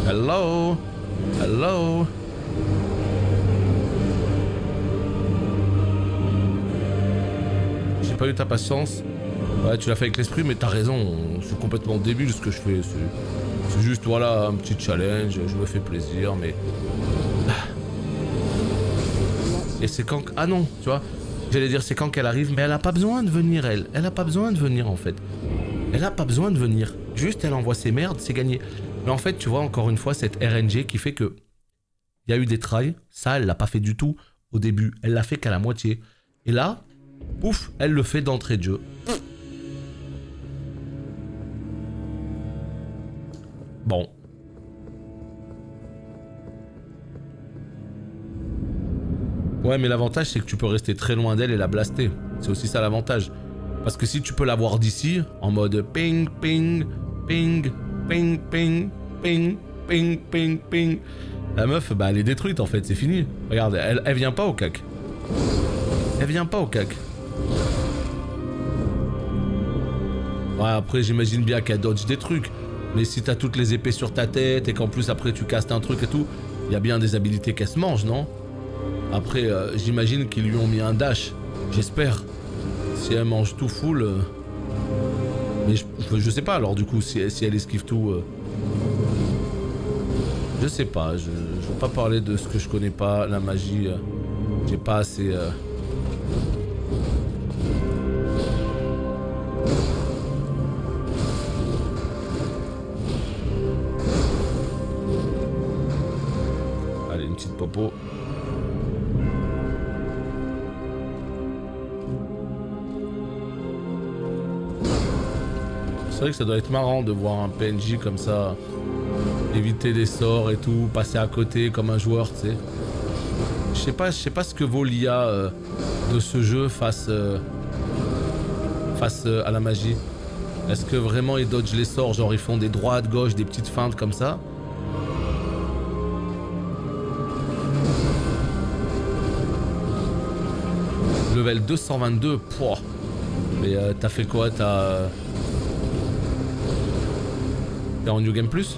Hello? Hello? J'ai pas eu ta patience. Ouais, tu l'as fait avec l'esprit, mais t'as raison. C'est complètement débile ce que je fais. C'est juste, voilà, un petit challenge. Je me fais plaisir, mais... Et c'est quand... Ah non, tu vois. J'allais dire c'est quand qu'elle arrive, mais elle a pas besoin de venir, elle. Elle a pas besoin de venir, en fait. Elle a pas besoin de venir. Juste, elle envoie ses merdes, c'est gagné. Mais en fait, tu vois, encore une fois, cette RNG qui fait que... Il y a eu des trails. Ça, elle l'a pas fait du tout au début. Elle l'a fait qu'à la moitié. Et là, Pouf, elle le fait d'entrée de jeu. Bon. Ouais, mais l'avantage, c'est que tu peux rester très loin d'elle et la blaster. C'est aussi ça l'avantage. Parce que si tu peux la voir d'ici, en mode ping, ping, ping, ping, ping, ping, ping, ping, ping, la meuf, bah, elle est détruite en fait, c'est fini. Regarde, elle vient pas au cac. Elle vient pas au cac. Ouais, après, j'imagine bien qu'elle dodge des trucs. Mais si t'as toutes les épées sur ta tête et qu'en plus après tu castes un truc et tout, il y a bien des habilités qu'elle se mange, non? Après, j'imagine qu'ils lui ont mis un dash. J'espère. Si elle mange tout full... Mais je sais pas alors du coup si elle esquive tout... Je sais pas, je veux pas parler de ce que je connais pas, la magie... J'ai pas assez... Allez, une petite popo. C'est vrai que ça doit être marrant de voir un PNJ comme ça, éviter des sorts et tout, passer à côté comme un joueur, tu sais. Je sais pas ce que vaut l'IA de ce jeu face à la magie. Est-ce que vraiment ils dodgent les sorts, genre ils font des droites, gauches, des petites feintes comme ça? Level 222, pouah. Mais t'as fait quoi? T'es en New Game Plus?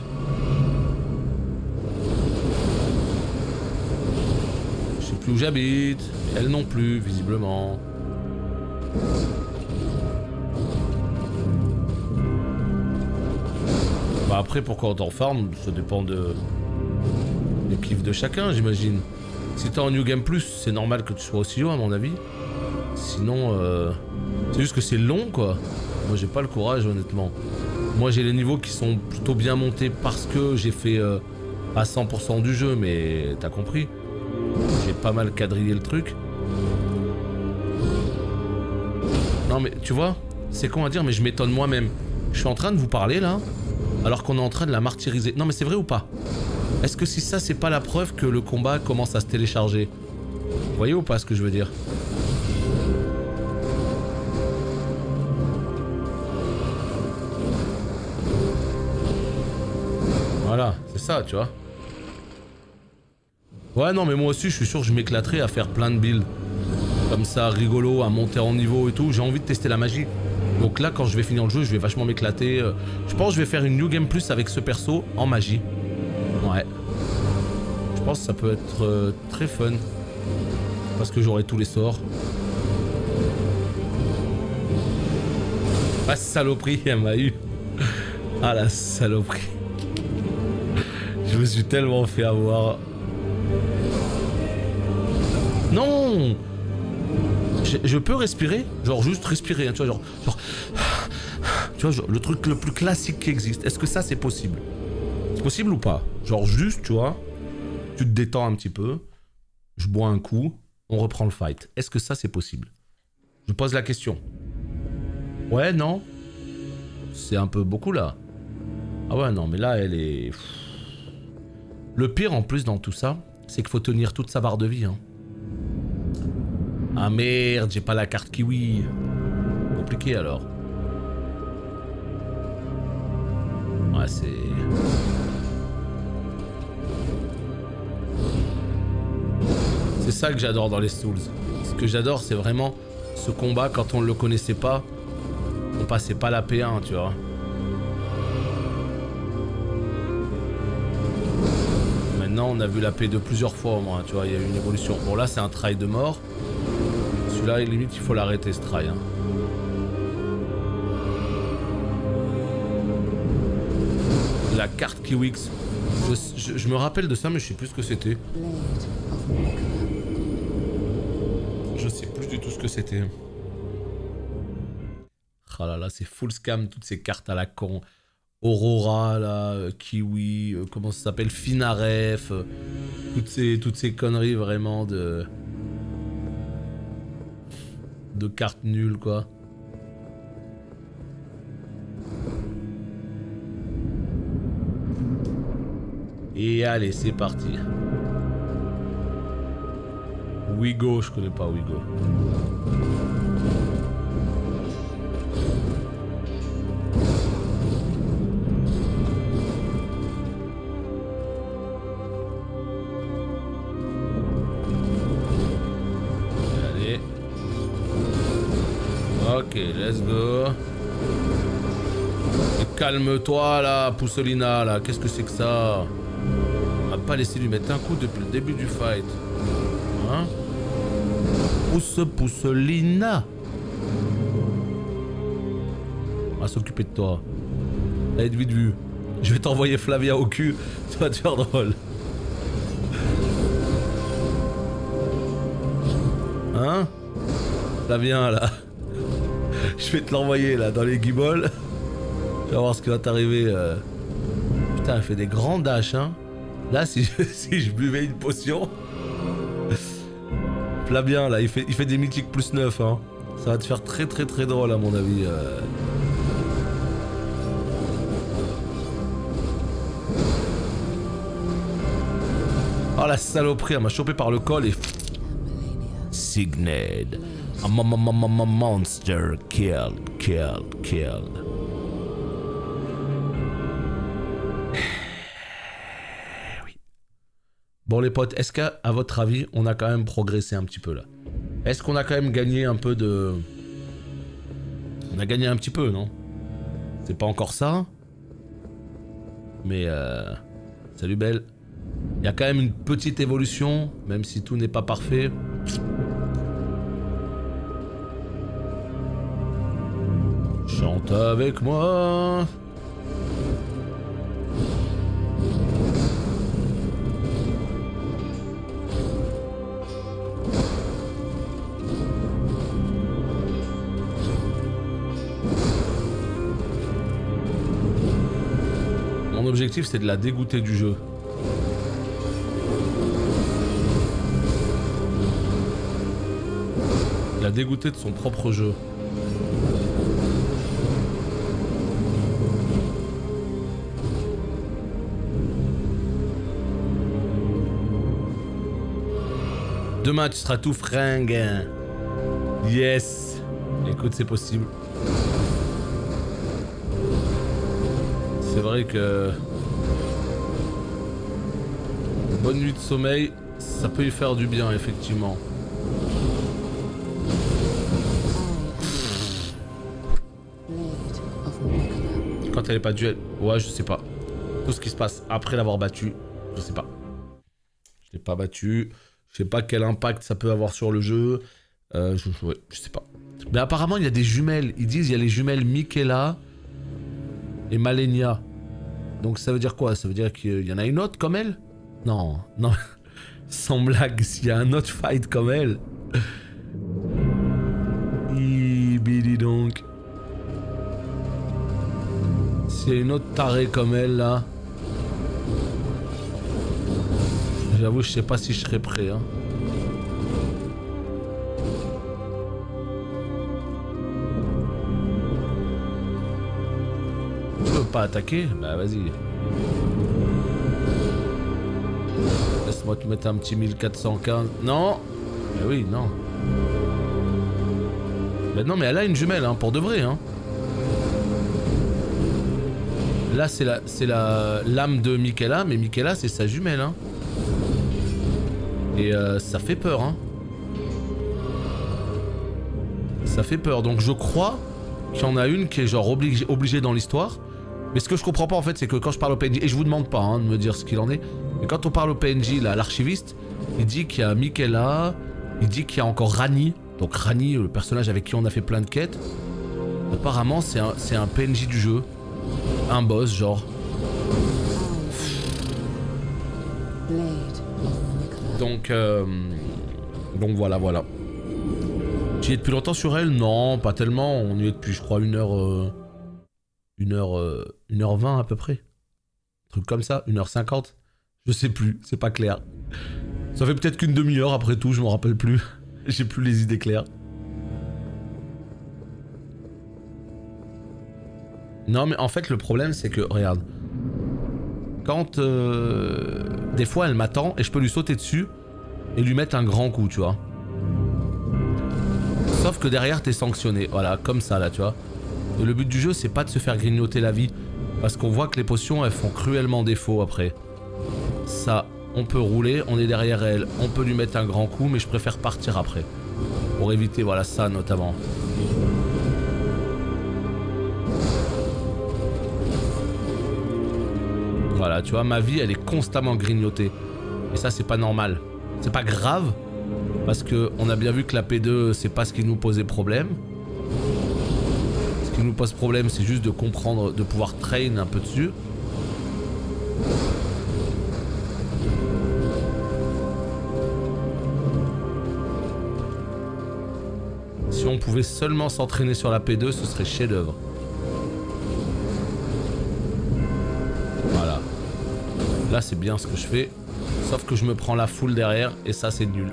Je sais plus où j'habite. Elle non plus, visiblement. Bah après, pourquoi autant farm? Ça dépend du kiff de chacun, j'imagine. Si t'es en New Game Plus, c'est normal que tu sois aussi haut, à mon avis. Sinon, c'est juste que c'est long, quoi. Moi, j'ai pas le courage, honnêtement. Moi, j'ai les niveaux qui sont plutôt bien montés parce que j'ai fait pas 100% du jeu, mais t'as compris. J'ai pas mal quadrillé le truc. Non, mais tu vois, c'est con à dire, mais je m'étonne moi-même. Je suis en train de vous parler, là, alors qu'on est en train de la martyriser. Non, mais c'est vrai ou pas? Est-ce que si ça, c'est pas la preuve que le combat commence à se télécharger? Vous voyez ou pas ce que je veux dire? Voilà, c'est ça, tu vois. Ouais, non, mais moi aussi, je suis sûr que je m'éclaterai à faire plein de builds. Comme ça, rigolo, à monter en niveau et tout. J'ai envie de tester la magie. Donc là, quand je vais finir le jeu, je vais vachement m'éclater. Je pense que je vais faire une New Game Plus avec ce perso en magie. Ouais. Je pense que ça peut être très fun. Parce que j'aurai tous les sorts. Ah, saloperie, elle m'a eu. Ah, la saloperie. Je me suis tellement fait avoir. Non! Je peux respirer? Genre juste respirer, hein, tu vois, genre... Tu vois, genre, le truc le plus classique qui existe. Est-ce que ça, c'est possible? C'est possible ou pas? Genre juste, tu vois, tu te détends un petit peu, je bois un coup, on reprend le fight. Est-ce que ça, c'est possible? Je pose la question. Ouais, non? C'est un peu beaucoup, là. Ah ouais, non, mais là, elle est... Le pire, en plus, dans tout ça, c'est qu'il faut tenir toute sa barre de vie, hein. Ah merde, j'ai pas la carte kiwi. Compliqué alors. Ouais, c'est... C'est ça que j'adore dans les Souls. Ce que j'adore, c'est vraiment ce combat quand on ne le connaissait pas. On passait pas la P1, tu vois. Maintenant, on a vu la P2 plusieurs fois au moins, tu vois, il y a eu une évolution. Bon, là, c'est un try de mort. Celui-là, limite, il faut l'arrêter, ce try. Hein. La carte Kiwix. Je me rappelle de ça, mais je sais plus ce que c'était. Je sais plus du tout ce que c'était. Ah là là, c'est full scam, toutes ces cartes à la con. Aurora, là, Kiwi, comment ça s'appelle, Finaref, toutes ces conneries vraiment de de cartes nulles, quoi. Et allez, c'est parti. Wigo, je connais pas Wigo. Allez. Ok, let's go. Calme-toi là, Poussolina, là. Qu'est-ce que c'est que ça? On va pas laisser lui mettre un coup depuis le début du fight. Hein? Poussolina. On va s'occuper de toi. Ça va être vite vu. Je vais t'envoyer Flavia au cul. Ça va te faire drôle. Hein? Flavien là. Je vais te l'envoyer là dans les guibolles. Tu vas voir ce qui va t'arriver. Putain, elle fait des grands dashs, hein. Là, si je buvais une potion... Flavien, là, il fait des mythiques plus 9, hein. Ça va te faire très très très drôle, à mon avis. Oh, la saloperie, elle m'a chopé par le col et... Signed. A monster killed. Bon les potes, est-ce qu'à votre avis, on a quand même progressé un petit peu là? Est-ce qu'on a quand même gagné un peu de... On a gagné un petit peu, non? C'est pas encore ça. Mais salut belle. Il y a quand même une petite évolution, même si tout n'est pas parfait. Chante avec moi. Mon objectif, c'est de la dégoûter du jeu. La dégoûter de son propre jeu. Demain, tu seras tout fringuin. Yes. Écoute, c'est possible. C'est vrai que... Bonne nuit de sommeil, ça peut y faire du bien, effectivement. Quand elle est pas duel... Ouais, je sais pas. Tout ce qui se passe après l'avoir battu, je sais pas. Je l'ai pas battu. Je sais pas quel impact ça peut avoir sur le jeu. Ouais, je sais pas. Mais apparemment, il y a des jumelles. Ils disent il y a les jumelles Michaela et Malenia. Donc ça veut dire quoi? Ça veut dire qu'il y en a une autre comme elle? Non, non. Sans blague, s'il y a un autre fight comme elle. Bidi donc. S'il y a une autre tarée comme elle là. J'avoue, je sais pas si je serais prêt, hein. Tu peux pas attaquer? Bah vas-y. Laisse-moi te mettre un petit 1415. Non! Mais oui, non. Mais non, mais elle a une jumelle, hein, pour de vrai, hein. Là, c'est la lame de Michaela, mais Michaela, c'est sa jumelle, hein. Et ça fait peur, hein. Ça fait peur. Donc je crois qu'il y en a une qui est genre obligée dans l'histoire. Mais ce que je comprends pas en fait, c'est que quand je parle au PNJ, et je vous demande pas hein, de me dire ce qu'il en est, mais quand on parle au PNJ, là, l'archiviste, il dit qu'il y a Michaela, il dit qu'il y a encore Rani. Donc Rani, le personnage avec qui on a fait plein de quêtes. Apparemment c'est un PNJ du jeu. Un boss genre. Donc voilà. Tu y es depuis longtemps sur elle? Non, pas tellement. On y est depuis, je crois, 1h20 à peu près. Un truc comme ça, 1h50. Je sais plus, c'est pas clair. Ça fait peut-être qu'une demi-heure après tout, je m'en rappelle plus. J'ai plus les idées claires. Non mais en fait le problème c'est que, regarde, quand des fois elle m'attend et je peux lui sauter dessus et lui mettre un grand coup, tu vois. Sauf que derrière t'es sanctionné, voilà, comme ça là, tu vois. Et le but du jeu c'est pas de se faire grignoter la vie, parce qu'on voit que les potions elles font cruellement défaut après. Ça, on peut rouler, on est derrière elle, on peut lui mettre un grand coup, mais je préfère partir après. Pour éviter, voilà, ça notamment. Voilà, tu vois, ma vie elle est constamment grignotée. Et ça c'est pas normal. C'est pas grave, parce que on a bien vu que la P2 c'est pas ce qui nous posait problème. Ce qui nous pose problème c'est juste de comprendre, de pouvoir train un peu dessus. Si on pouvait seulement s'entraîner sur la P2, ce serait chef-d'œuvre. Voilà. Là c'est bien ce que je fais. Sauf que je me prends la foule derrière et ça c'est nul.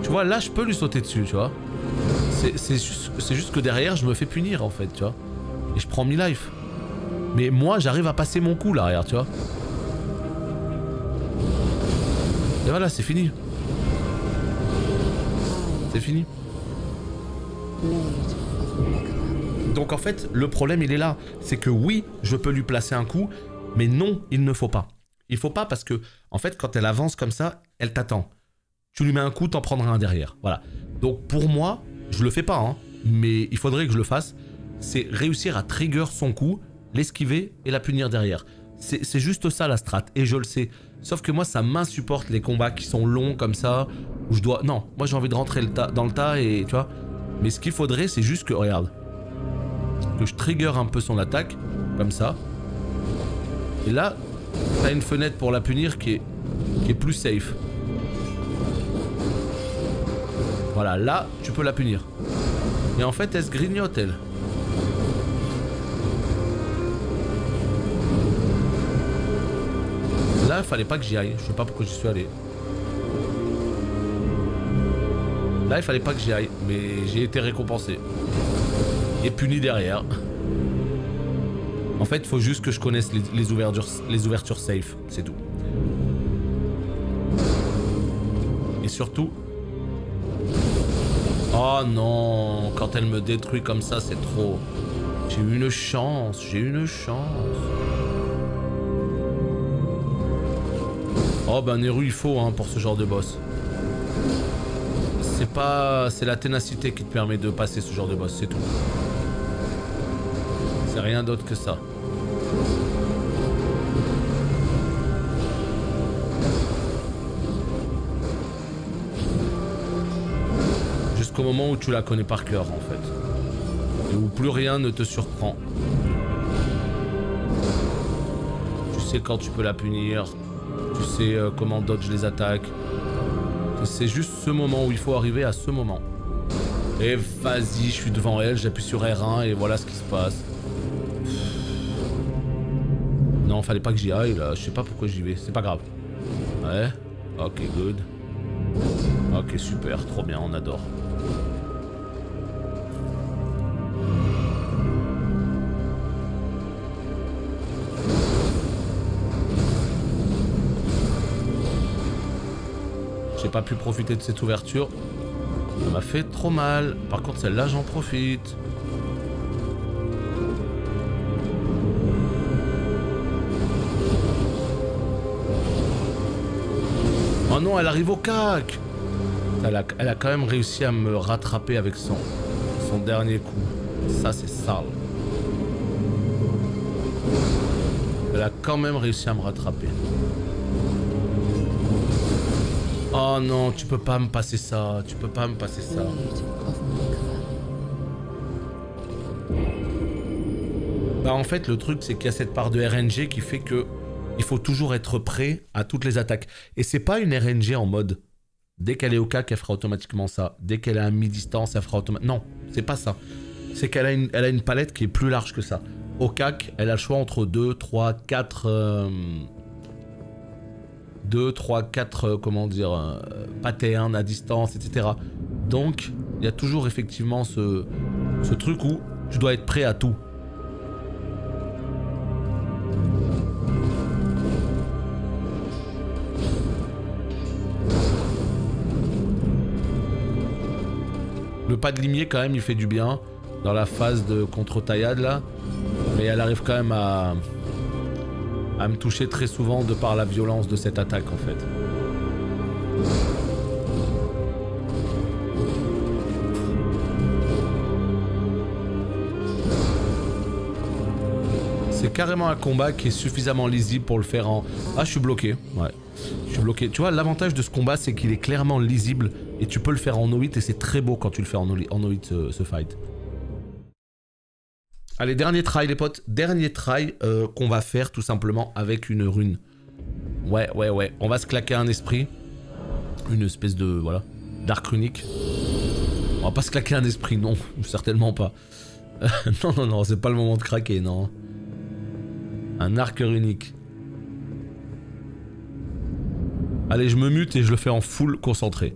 Tu vois, là je peux lui sauter dessus, tu vois. C'est juste que derrière je me fais punir en fait, tu vois. Et je prends 1000 life. Mais moi j'arrive à passer mon coup là, regarde, tu vois. Et voilà, c'est fini. C'est fini. Donc en fait, le problème il est là. C'est que oui, je peux lui placer un coup, mais non, il ne faut pas. Il faut pas parce que, en fait, quand elle avance comme ça, elle t'attend. Tu lui mets un coup, t'en prendras un derrière. Voilà. Donc pour moi, je le fais pas, hein, mais il faudrait que je le fasse. C'est réussir à trigger son coup, l'esquiver et la punir derrière. C'est juste ça la strat, et je le sais. Sauf que moi, ça m'insupporte les combats qui sont longs comme ça, où je dois... Non, moi j'ai envie de rentrer dans le tas et tu vois. Mais ce qu'il faudrait, c'est juste que, regarde, que je trigger un peu son attaque, comme ça. Et là, t'as une fenêtre pour la punir qui est plus safe. Voilà, là, tu peux la punir. Et en fait, elle se grignote, elle. Là, il fallait pas que j'y aille. Je sais pas pourquoi j'y suis allé. Là, il fallait pas que j'y aille. Mais j'ai été récompensé. Et puni derrière. En fait, il faut juste que je connaisse les ouvertures safe. C'est tout. Et surtout... Oh non, quand elle me détruit comme ça, c'est trop. J'ai eu une chance, j'ai eu une chance. Oh ben Neru il faut hein, pour ce genre de boss. C'est pas... C'est la ténacité qui te permet de passer ce genre de boss, c'est tout. C'est rien d'autre que ça. Jusqu'au moment où tu la connais par cœur en fait. Et où plus rien ne te surprend. Tu sais quand tu peux la punir. Tu sais comment dodge les attaques. C'est juste ce moment où il faut arriver à ce moment. Et vas-y, je suis devant elle, j'appuie sur R1 et voilà ce qui se passe. Non, fallait pas que j'y aille là, je sais pas pourquoi j'y vais, c'est pas grave. Ouais, ok, good. Ok, super, trop bien, on adore. J'ai pas pu profiter de cette ouverture. Ça m'a fait trop mal. Par contre, celle-là, j'en profite. Oh non, elle arrive au cac. Elle a quand même réussi à me rattraper avec son dernier coup. Ça, c'est sale. Elle a quand même réussi à me rattraper. Oh non, tu peux pas me passer ça, tu peux pas me passer ça. Bah en fait le truc c'est qu'il y a cette part de RNG qui fait que il faut toujours être prêt à toutes les attaques. Et c'est pas une RNG en mode dès qu'elle est au cac elle fera automatiquement ça. Dès qu'elle est à mi-distance elle fera automatiquement... Non, c'est pas ça. C'est qu'elle a une palette qui est plus large que ça. Au cac, elle a le choix entre 2, 3, 4... 2, 3, 4, comment dire, patterns à distance, etc. Donc, il y a toujours effectivement ce truc où Je dois être prêt à tout. Le pas de limier quand même il fait du bien dans la phase de contre-taillade là. Mais elle arrive quand même à me toucher très souvent de par la violence de cette attaque en fait. C'est carrément un combat qui est suffisamment lisible pour le faire en... Ah, je suis bloqué. Ouais. Je suis bloqué. Tu vois, l'avantage de ce combat, c'est qu'il est clairement lisible et tu peux le faire en No-Hit et c'est très beau quand tu le fais en No-Hit ce fight. Allez, dernier try les potes. Dernier try qu'on va faire tout simplement avec une rune. Ouais. On va se claquer un esprit. Une espèce de... Voilà. D'arc runique. On va pas se claquer un esprit, non. Certainement pas. Non, c'est pas le moment de craquer, non. Un arc runique. Allez, je me mute et je le fais en full concentré.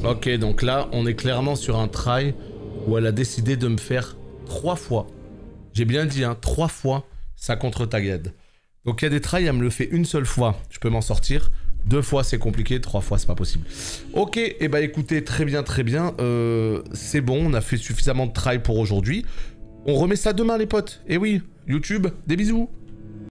Ok, donc là, on est clairement sur un try où elle a décidé de me faire 3 fois. J'ai bien dit, hein, 3 fois sa contre-taillade. Donc il y a des tries, elle me le fait une seule fois, je peux m'en sortir. 2 fois c'est compliqué, 3 fois c'est pas possible. Ok, et bah écoutez, très bien. C'est bon, on a fait suffisamment de try pour aujourd'hui. On remet ça demain les potes. Et oui, YouTube, des bisous.